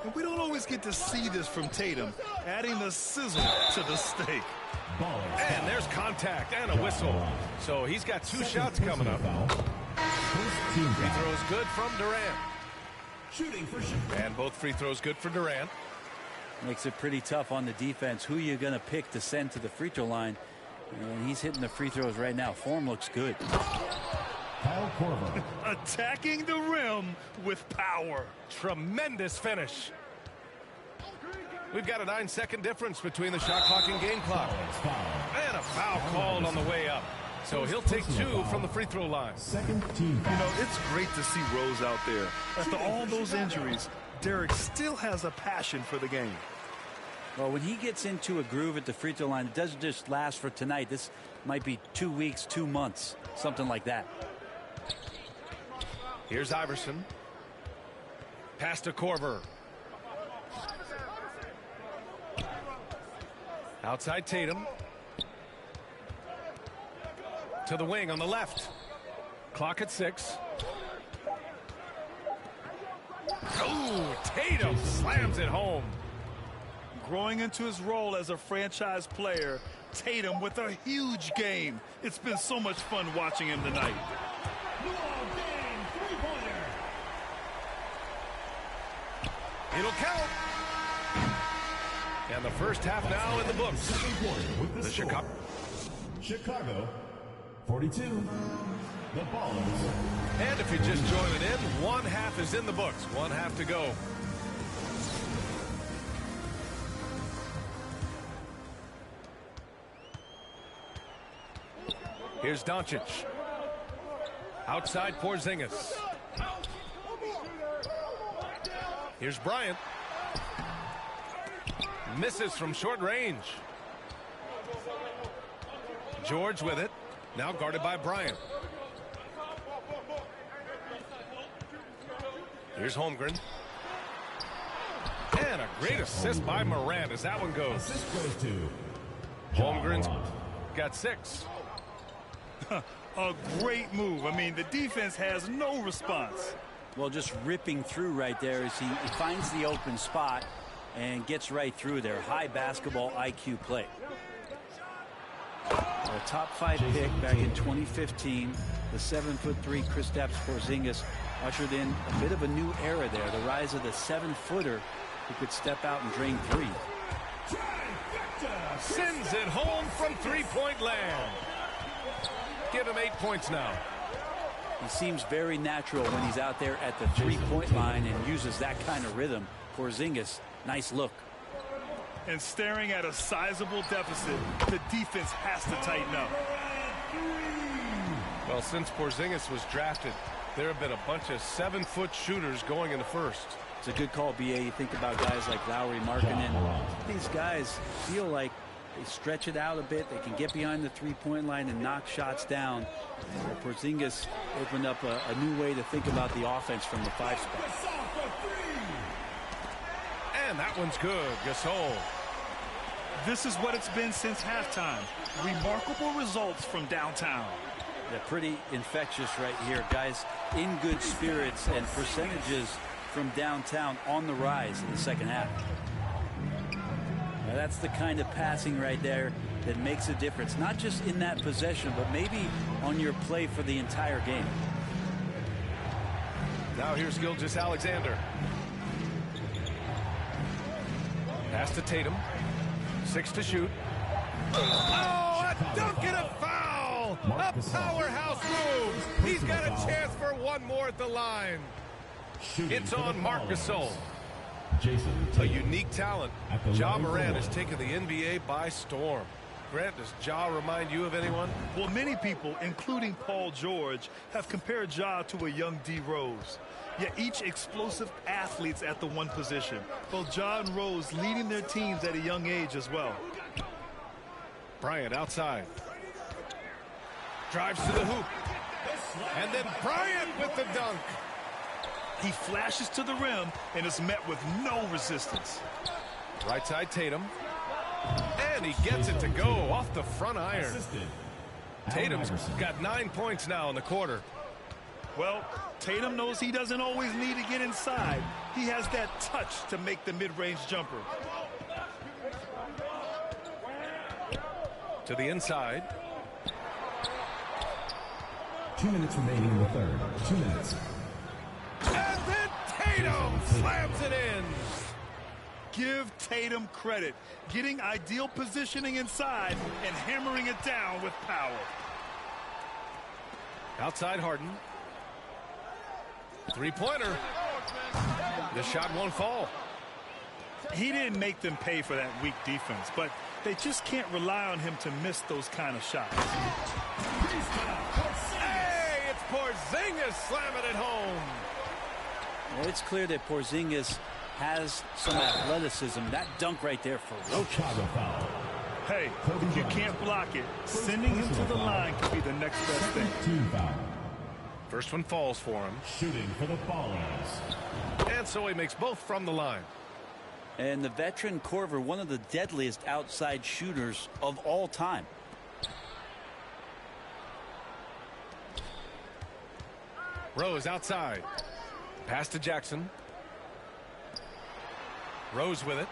And we don't always get to see this from Tatum, adding the sizzle to the steak. And there's contact and a whistle. So he's got 2 shots coming up. Free throws good from Durant. And both free throws good for Durant. Makes it pretty tough on the defense. Who you're going to pick to send to the free throw line. And he's hitting the free throws right now. Form looks good. Kyle Korver. Attacking the rim with power. Tremendous finish. We've got a 9-second difference between the shot clock and game clock. And a foul called on the way up. So he'll take 2 from the free throw line. Second team. You know, it's great to see Rose out there. After all those injuries, Derek still has a passion for the game. Well, when he gets into a groove at the free throw line, it doesn't just last for tonight. This might be 2 weeks, 2 months, something like that. Here's Iverson. Pass to Korver. Outside Tatum. To the wing on the left. Clock at 6. Oh, Tatum slams it home. Growing into his role as a franchise player, Tatum with a huge game. It's been so much fun watching him tonight. It'll count. And the first half now in the books. The Chicago 42. The Ballers. And if you're just joining in, 1 half is in the books. 1 half to go. Here's Doncic. Outside Porzingis. Here's Bryant. Misses from short range. George with it. Now guarded by Bryant. Here's Holmgren. And a great assist by Morant as that one goes. Assist goes to Holmgren's got 6. A great move. I mean, the defense has no response. Well, just ripping through right there as he finds the open spot and gets right through there. High basketball IQ play. A top 5 pick back in 2015. The 7'3" Kristaps Porzingis ushered in a bit of a new era there. The rise of the 7-footer who could step out and drain 3. Sends it home from three-point land. Give him 8 points now. He seems very natural when he's out there at the three-point line and uses that kind of rhythm. Porzingis, nice look. And staring at a sizable deficit, the defense has to tighten up. Well, since Porzingis was drafted, there have been a bunch of 7-foot shooters going in the first. It's a good call, B.A. You think about guys like Lowry Markkanen. These guys feel like they stretch it out a bit. They can get behind the three-point line and knock shots down. Porzingis opened up a new way to think about the offense from the 5 spot. And that one's good. Gasol. This is what it's been since halftime. Remarkable results from downtown. They're pretty infectious right here. Guys in good spirits and percentages from downtown on the rise in the second half. Now that's the kind of passing right there that makes a difference. Not just in that possession, but maybe on your play for the entire game. Now here's Gilgeous-Alexander. Pass to Tatum. 6 to shoot. Oh, a dunk and a foul! A powerhouse move! He's got a chance for one more at the line. It's on Marc Gasol. A unique talent. Ja Morant has taken the NBA by storm. Grant, does Ja remind you of anyone? Well, many people, including Paul George, have compared Ja to a young D. Rose. Yet each explosive athletes at the one position. Both Ja and Rose leading their teams at a young age as well. Bryant outside. Drives to the hoop. And then Bryant with the dunk. He flashes to the rim and is met with no resistance. Right side Tatum. And he gets it to go off the front iron. Tatum's got 9 points now in the quarter. Well, Tatum knows he doesn't always need to get inside. He has that touch to make the mid-range jumper. To the inside. 2 minutes remaining in the third. 2 minutes. And then Tatum slams it in. Give Tatum credit. Getting ideal positioning inside and hammering it down with power. Outside Harden. Three-pointer. The shot won't fall. He didn't make them pay for that weak defense, but they just can't rely on him to miss those kind of shots. Hey, it's Porzingis slamming it home. Well, it's clear that Porzingis has some athleticism. That dunk right there for Chicago foul. Hey, if you can't block it, sending him to the line could be the next best thing. Team foul. First one falls for him. Shooting for the Ballers. And so he makes both from the line. And the veteran Korver, one of the deadliest outside shooters of all time. Rose outside. Pass to Jackson. Rose with it.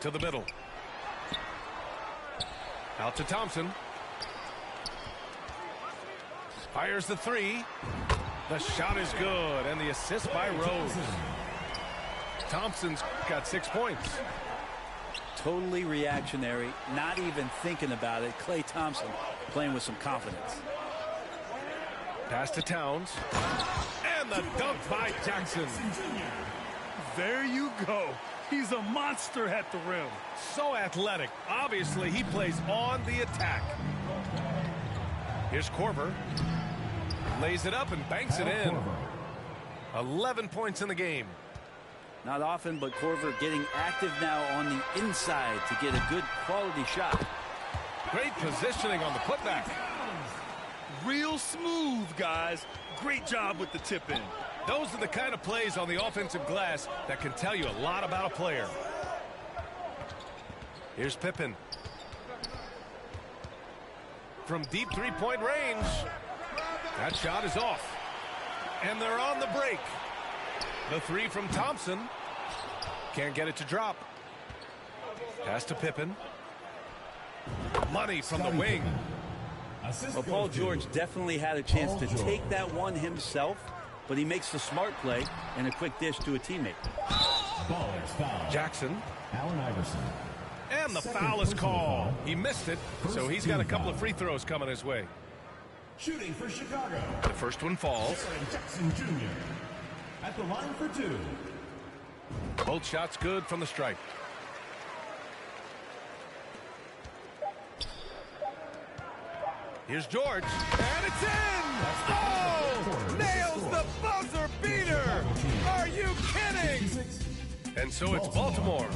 To the middle. Out to Thompson. Fires the three. The shot is good. And the assist by Rose. Thompson's got 6 points. Totally reactionary. Not even thinking about it. Klay Thompson playing with some confidence. Pass to Towns. And the dunk by Jackson. There you go. He's a monster at the rim. So athletic. Obviously, he plays on the attack. Here's Korver. Lays it up and banks it in. 11 points in the game. Not often, but Korver getting active now on the inside to get a good quality shot. Great positioning on the putback. Real smooth, guys. Great job with the tip in. Those are the kind of plays on the offensive glass that can tell you a lot about a player. Here's Pippen. From deep three-point range. That shot is off. And they're on the break. The three from Thompson. Can't get it to drop. Pass to Pippen. Money from the wing. Well, Paul George definitely had a chance to take that one himself, but he makes the smart play and a quick dish to a teammate. Jackson. Allen Iverson. And the foul is called. He missed it, so he's got a couple of free throws coming his way. Shooting for Chicago. The first one falls. Jaren Jackson Jr. at the line for two. Both shots good from the stripe. Here's George. And it's in! Oh! Nails the buzzer beater! Are you kidding? And so it's Baltimore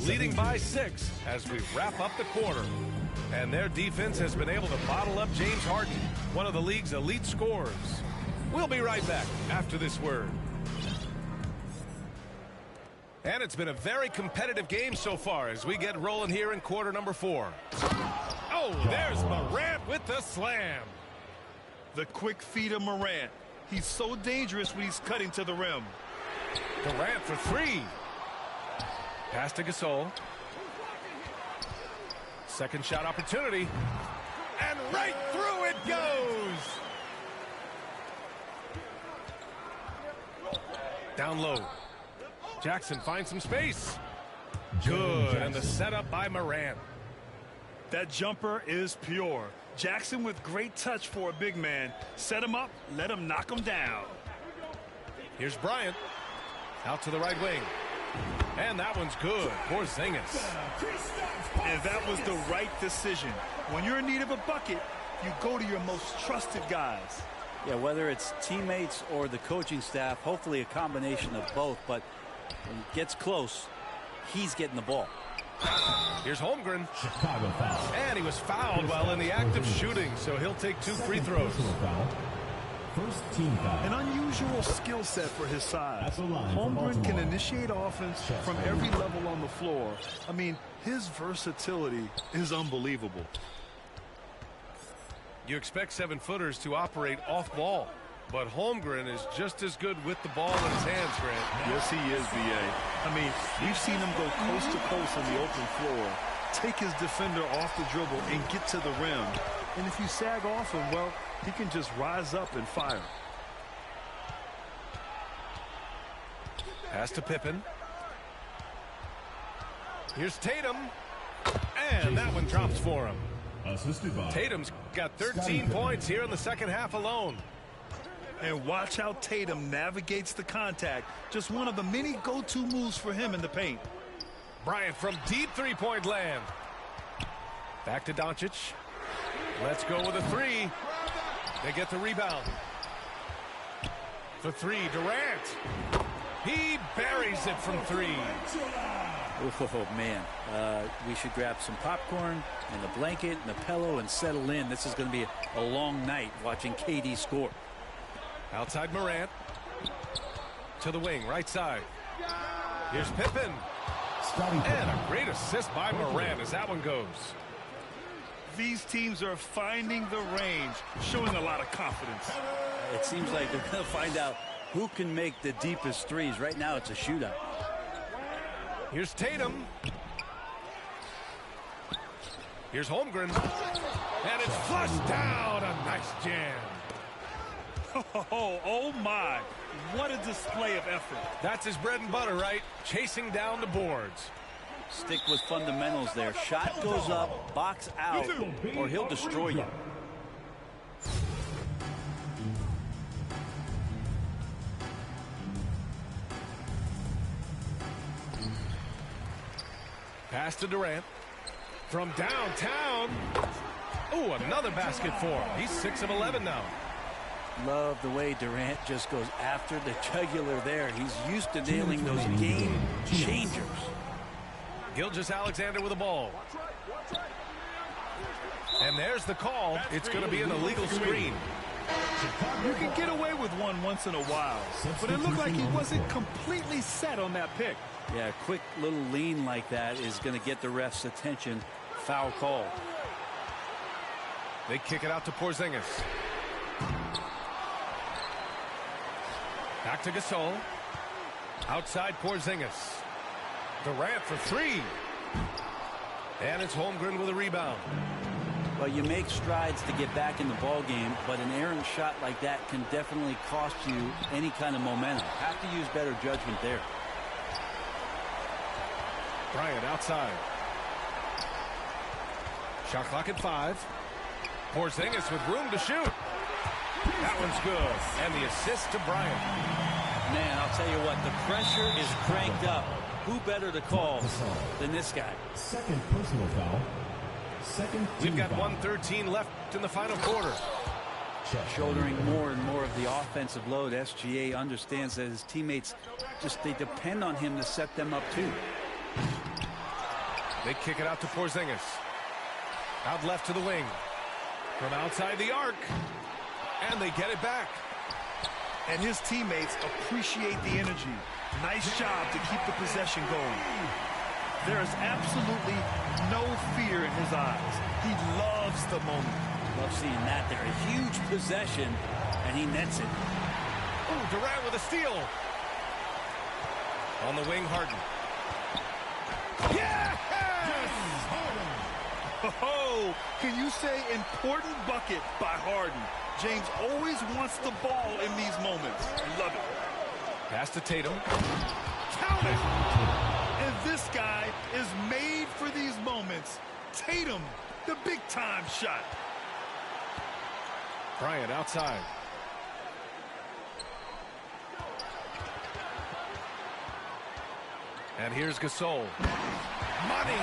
leading by 6 as we wrap up the quarter. And their defense has been able to bottle up James Harden, one of the league's elite scorers. We'll be right back after this word. And it's been a very competitive game so far as we get rolling here in quarter number 4. Oh, there's Morant with the slam. The quick feed of Morant. He's so dangerous when he's cutting to the rim. Durant for 3. Pass to Gasol. Second shot opportunity. And right through it goes. Down low. Jackson finds some space. Good. And the setup by Morant. That jumper is pure. Jackson with great touch for a big man. Set him up, let him knock him down. Here's Bryant. Out to the right wing. And that one's good. Porzingis. And that was the right decision. When you're in need of a bucket, you go to your most trusted guys. Yeah, whether it's teammates or the coaching staff, hopefully a combination of both. But when it gets close, he's getting the ball. Here's Holmgren. Chicago foul. And he was fouled while in the act of shooting, so he'll take 2 free throws. First team foul. An unusual skill set for his size. At the line for Holmgren can Baltimore. initiate offense from every level on the floor. I mean, his versatility is unbelievable. You expect 7-footers to operate off ball, but Holmgren is just as good with the ball in his hands, Grant. Yes, he is, B.A. I mean, we've seen him go coast to coast on the open floor, take his defender off the dribble and get to the rim. And if you sag off him, well, he can just rise up and fire. Pass to Pippen. Here's Tatum. And that one drops for him. Assisted by Tatum's got 13 points here in the second half alone. And watch how Tatum navigates the contact. Just one of the many go-to moves for him in the paint. Bryant from deep three-point land. Back to Doncic. Let's go with a three. They get the rebound. For three, Durant. He buries it from three. Oh, man. We should grab some popcorn and a blanket and a pillow and settle in. This is going to be a long night watching KD score. Outside Morant. To the wing, right side. Here's Pippen. And a great assist by Morant as that one goes. These teams are finding the range, showing a lot of confidence. It seems like they're going to find out who can make the deepest threes. Right now, it's a shootout. Here's Tatum. Here's Holmgren. And it's flushed down. A nice jam. Oh my. What a display of effort. That's his bread and butter, right? Chasing down the boards. Stick with fundamentals there. Shot goes up, box out, or he'll destroy you. Pass to Durant. From downtown. Ooh, another basket for him. He's 6 of 11 now. Love the way Durant just goes after the jugular there. He's used to nailing those game changers. Gilgeous-Alexander with the ball. And there's the call. It's going to be an illegal screen. You can get away with one once in a while, but it looked like he wasn't completely set on that pick. Yeah, a quick little lean like that is going to get the ref's attention. Foul call. They kick it out to Porzingis. Back to Gasol. Outside Porzingis. Durant for three. And it's Holmgren with a rebound. Well, you make strides to get back in the ball game, but an errant shot like that can definitely cost you any kind of momentum. Have to use better judgment there. Bryant outside. Shot clock at 5. Porzingis with room to shoot. That one's good. And the assist to Bryant. Man, I'll tell you what, the pressure is cranked up. Who better to call than this guy? Second personal foul. We've got 1:13 left in the final quarter. Shouldering more and more of the offensive load, SGA understands that his teammates they depend on him to set them up too. They kick it out to Porzingis. Out left to the wing. From outside the arc. And they get it back. And his teammates appreciate the energy. Nice job to keep the possession going. There is absolutely no fear in his eyes. He loves the moment. Love seeing that there. A huge possession, and he nets it. Oh, Durant with a steal. On the wing, Harden. Yes! Oh, can you say important bucket by Harden? James always wants the ball in these moments. I love it. Pass to Tatum. Count it! And this guy is made for these moments. Tatum, the big-time shot. Bryant outside. And here's Gasol. Money!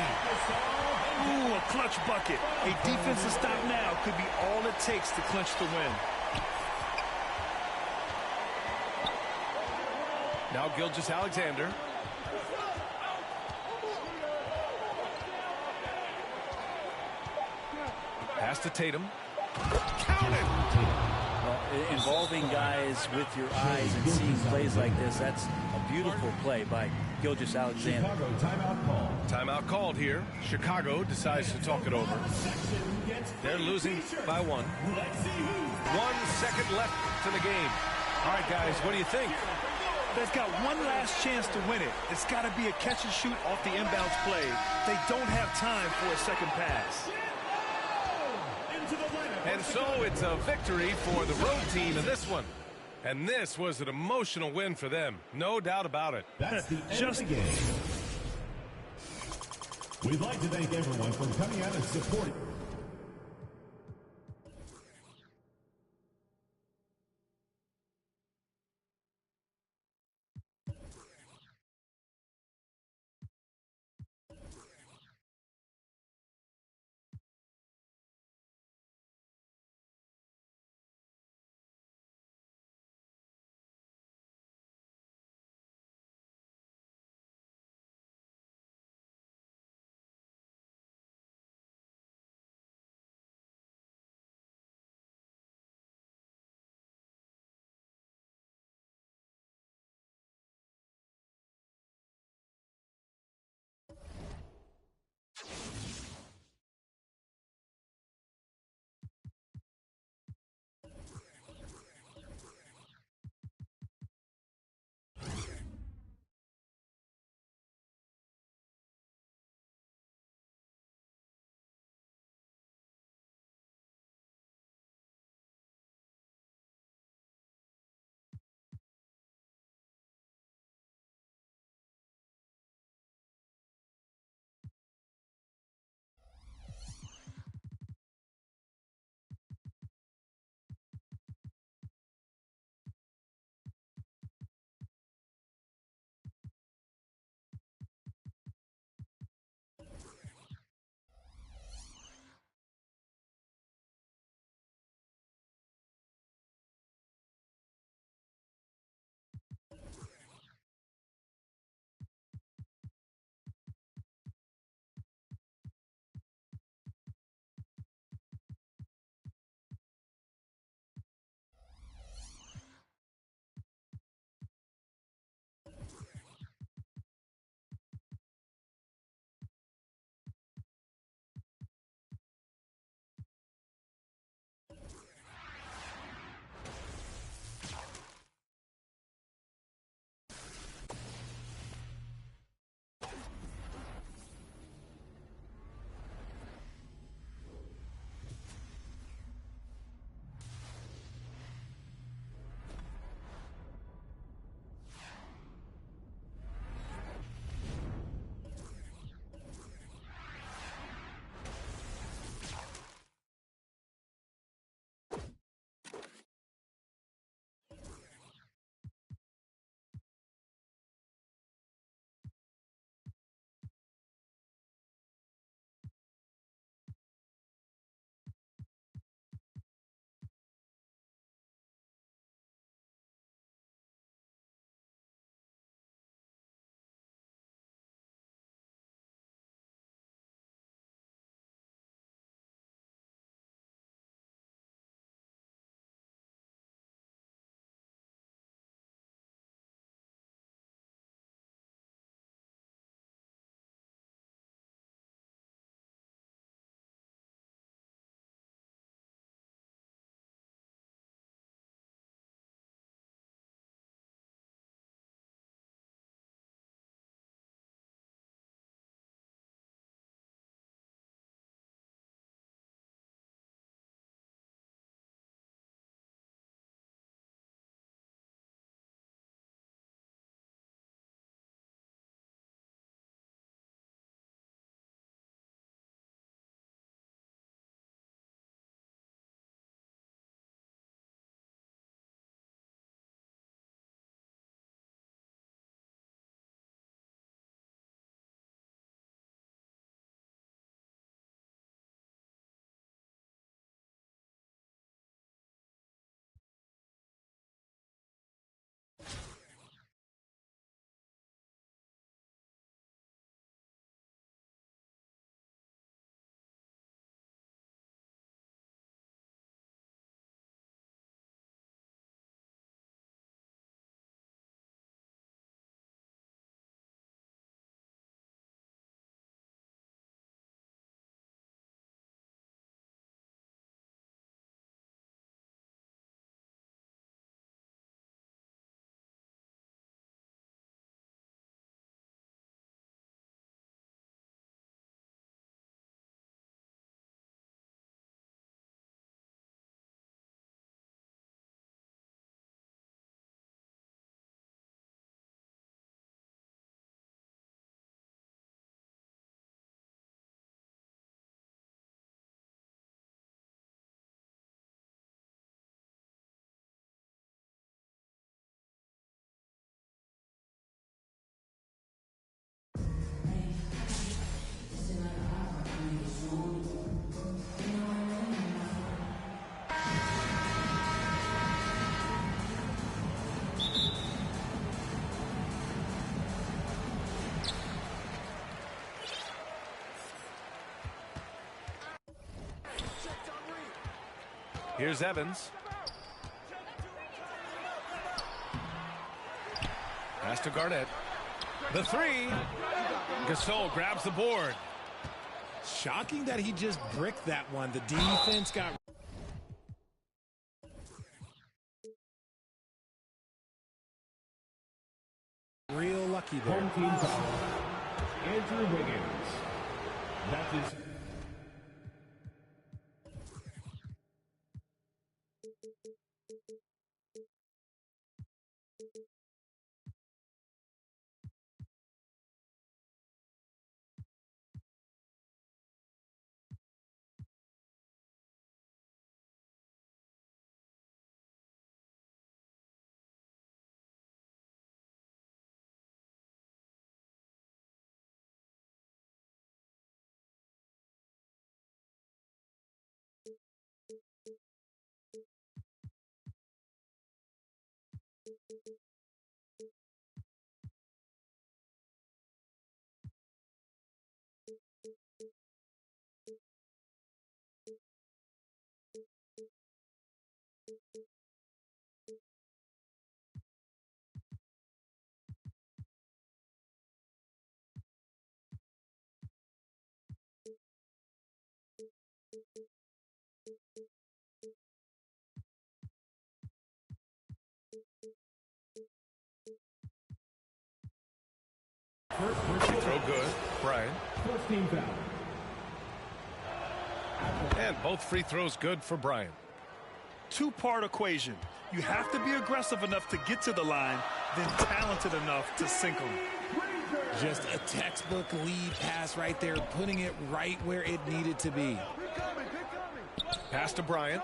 Ooh, a clutch bucket. A defensive stop now could be all it takes to clinch the win. Now Gilgeous-Alexander. Pass to Tatum. Count it! Well, involving guys with your eyes and seeing plays like this, that's a beautiful play by Gilgeous-Alexander. Timeout called here. Chicago decides to talk it over. They're losing by 1. 1 second left to the game. All right, guys, what do you think? They've got one last chance to win it. It's got to be a catch and shoot off the inbounds play. They don't have time for a second pass. And so it's a victory for the road team in this one. And this was an emotional win for them. No doubt about it. That's the end of the game. We'd like to thank everyone for coming out and supporting. Here's Evans. Pass to Garnett. The three. Gasol grabs the board. Shocking that he just bricked that one. The defense got real lucky there. Home team foul. Andrew Wiggins. That is... Throw good. Bryant. First team foul. And both free throws good for Bryant. Two-part equation. You have to be aggressive enough to get to the line, then talented enough to sink them. just a textbook lead pass right there, putting it right where it needed to be. Pass to Bryant.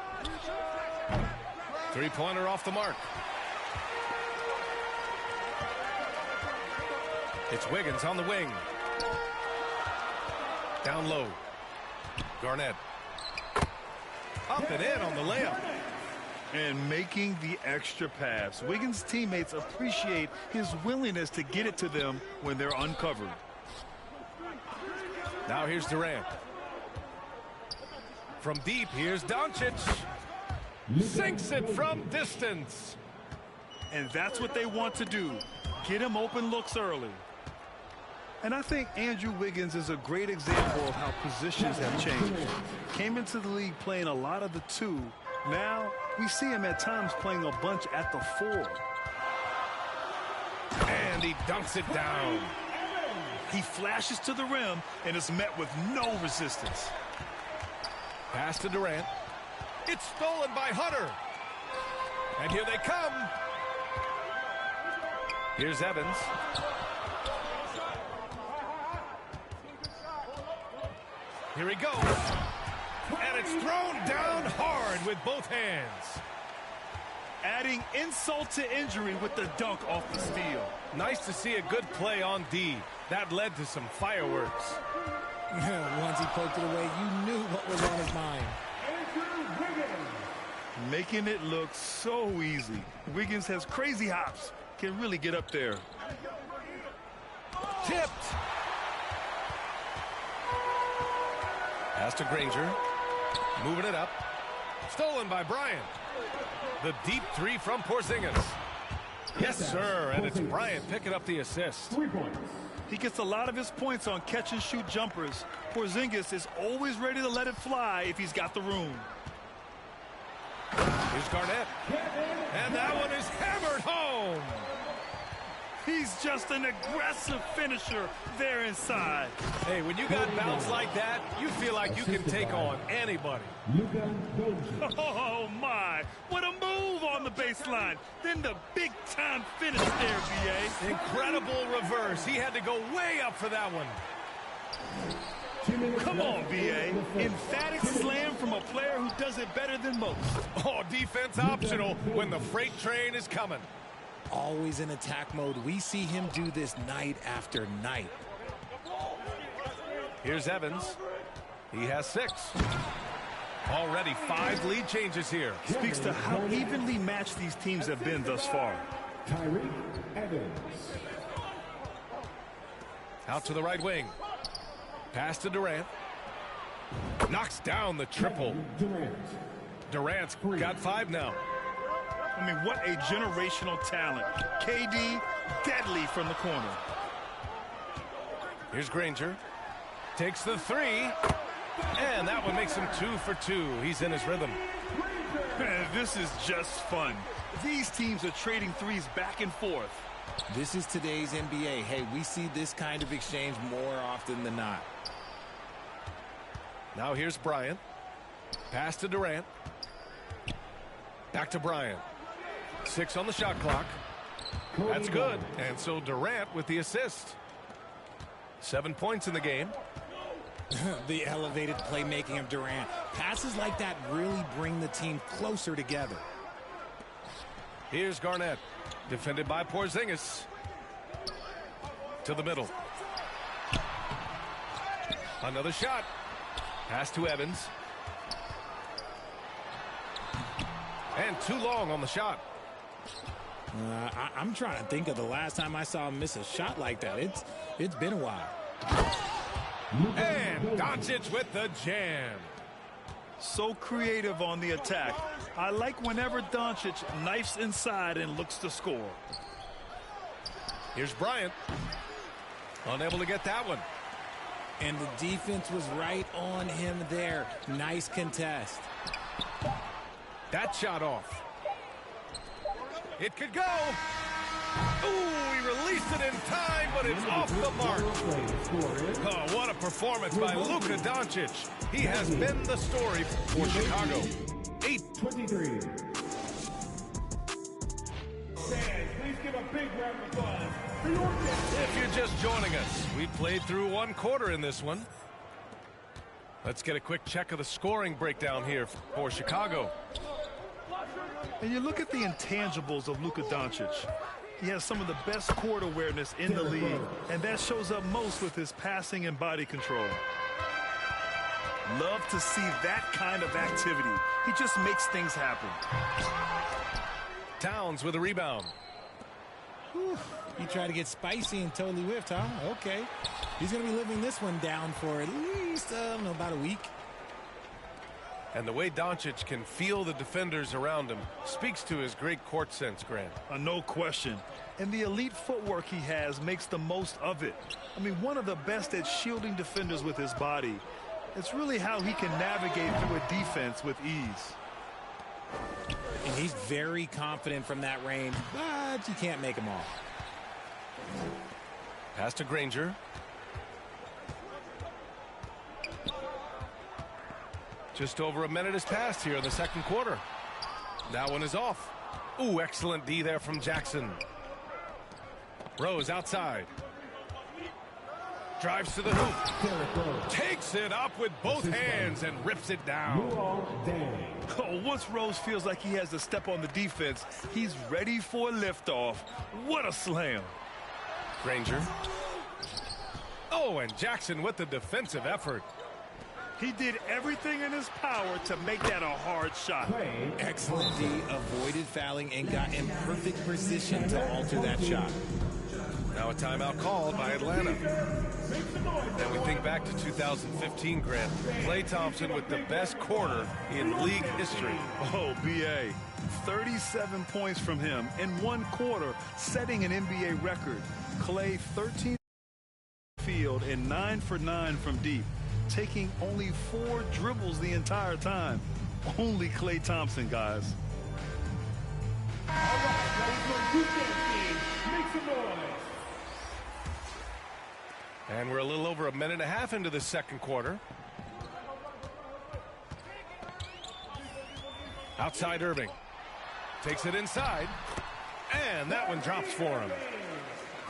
Three-pointer off the mark. It's Wiggins on the wing. Down low. Garnett. Up and in on the layup. And making the extra pass. Wiggins' teammates appreciate his willingness to get it to them when they're uncovered. Now here's Durant. From deep, here's Doncic. Sinks it from distance. And that's what they want to do. Get him open looks early. And I think Andrew Wiggins is a great example of how positions have changed. Came into the league playing a lot of the two. Now we see him at times playing a bunch at the four. And he dunks it down. He flashes to the rim and is met with no resistance. Pass to Durant. It's stolen by Hunter. And here they come. Here's Evans. Here he goes. And it's thrown down hard with both hands. Adding insult to injury with the dunk off the steal. Nice to see a good play on D. That led to some fireworks. Once he poked it away, you knew what was on his mind. Making it look so easy. Wiggins has crazy hops. Can really get up there. Tipped. Pass to Granger. Moving it up. Stolen by Bryant. The deep three from Porzingis. Yes, sir. And it's Bryant picking up the assist. 3 points. He gets a lot of his points on catch-and-shoot jumpers. Porzingis is always ready to let it fly if he's got the room. Here's Garnett. And that one is hammered home. He's just an aggressive finisher there inside. Hey, when you got bounce like that, you feel like you can take on anybody. Oh, my. What a move on the baseline. Then the big-time finish there, B.A. Incredible reverse. He had to go way up for that one. Come on, B.A. Emphatic slam from a player who does it better than most. Oh, defense optional when the freight train is coming. Always in attack mode. We see him do this night after night. Here's Evans. He has 6. Already 5 lead changes here. Speaks to how evenly matched these teams have been thus far. Tyreke Evans. Out to the right wing. Pass to Durant. Knocks down the triple. Durant. Durant's got 5 now. I mean, what a generational talent. KD, deadly from the corner. Here's Granger. Takes the 3. And that one makes him 2 for 2. He's in his rhythm. This is just fun. These teams are trading threes back and forth. This is today's NBA. Hey, we see this kind of exchange more often than not. Now here's Bryant. Pass to Durant. Back to Bryant. 6 on the shot clock. That's good. And so Durant with the assist. 7 points in the game. The elevated playmaking of Durant. Passes like that really bring the team closer together. Here's Garnett. Defended by Porzingis. To the middle. Another shot. Pass to Evans. And too long on the shot. I'm trying to think of the last time I saw him miss a shot like that. It's been a while. And Doncic with the jam. So creative on the attack. I like whenever Doncic knifes inside and looks to score. Here's Bryant. Unable to get that one. And the defense was right on him there. Nice contest. That shot off. It could go. Ooh, he released it in time, but it's off the mark. Oh, what a performance by Luka Doncic. He has been the story for Chicago. 8-23. Please give a big round of applause for your team. If you're just joining us, we played through 1 quarter in this one. Let's get a quick check of the scoring breakdown here for Chicago. And you look at the intangibles of Luka Doncic. He has some of the best court awareness in the league, and that shows up most with his passing and body control. Love to see that kind of activity. He just makes things happen. Towns with a rebound. Whew. He tried to get spicy and totally whiffed, huh? Okay. He's going to be living this one down for at least, about a week. And the way Doncic can feel the defenders around him speaks to his great court sense, Grant. No question. And the elite footwork he has makes the most of it. I mean, one of the best at shielding defenders with his body. It's really how he can navigate through a defense with ease. And he's very confident from that range, but you can't make him off. Pass to Granger. Just over a minute has passed here in the second quarter. That one is off. Ooh, excellent D there from Jackson. Rose outside. Drives to the hoop. Takes it up with both hands and rips it down. Oh, once Rose feels like he has to step on the defense, he's ready for a liftoff. What a slam. Granger. Oh, and Jackson with the defensive effort. He did everything in his power to make that a hard shot. Excellent D, avoided fouling and got in perfect position to alter that shot. Now a timeout called by Atlanta. Then we think back to 2015, Grant. Klay Thompson with the best quarter in league history. Oh, B.A. 37 points from him in 1 quarter, setting an NBA record. Klay 13 field and 9 for 9 from deep, taking only 4 dribbles the entire time. Only Klay Thompson, guys. All right, ready for a make some noise. And we're a little over a minute and a half into the second quarter. Outside Irving. Takes it inside. And that one drops for him.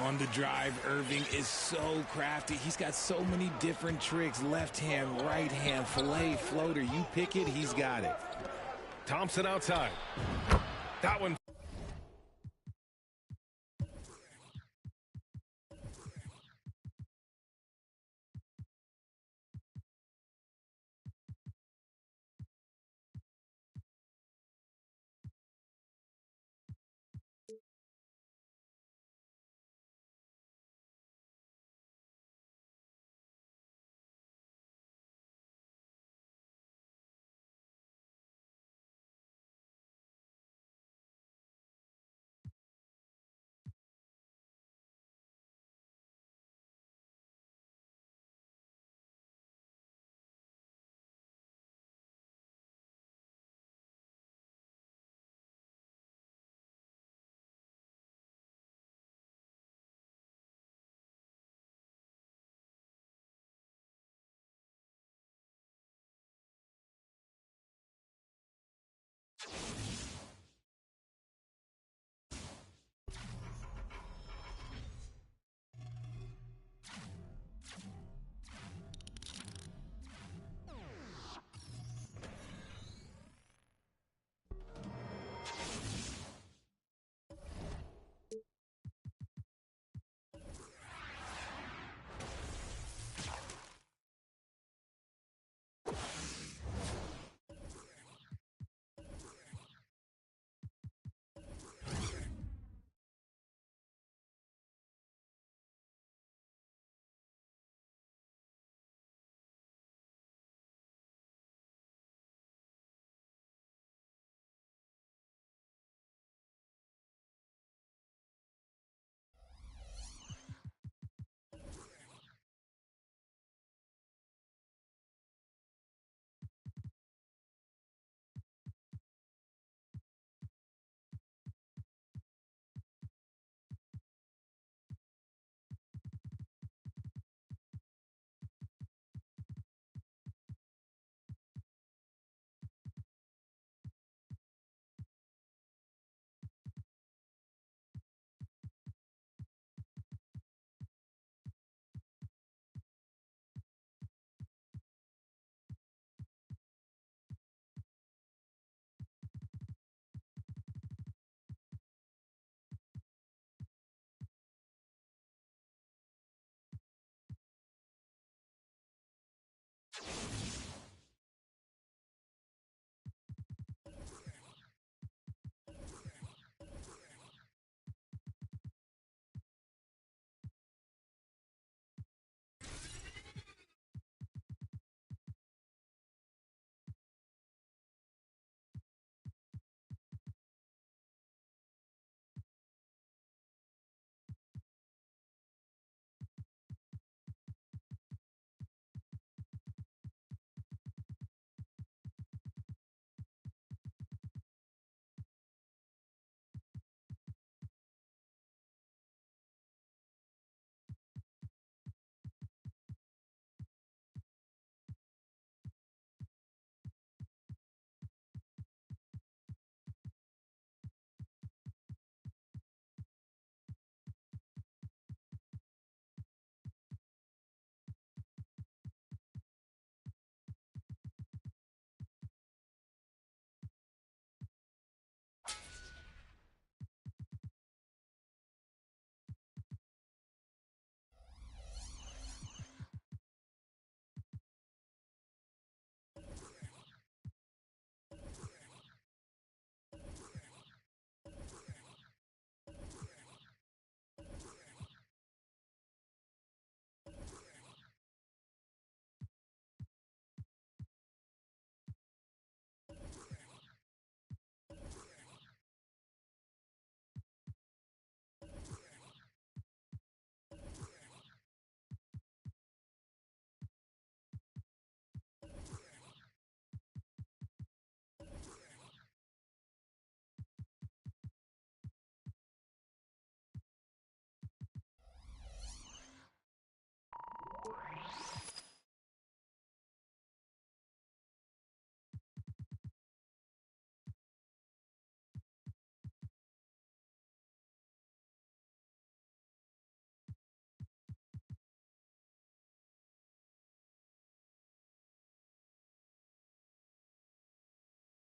On the drive, Irving is so crafty. He's got so many different tricks. Left hand, right hand, fillet, floater. You pick it, he's got it. Thompson outside. That one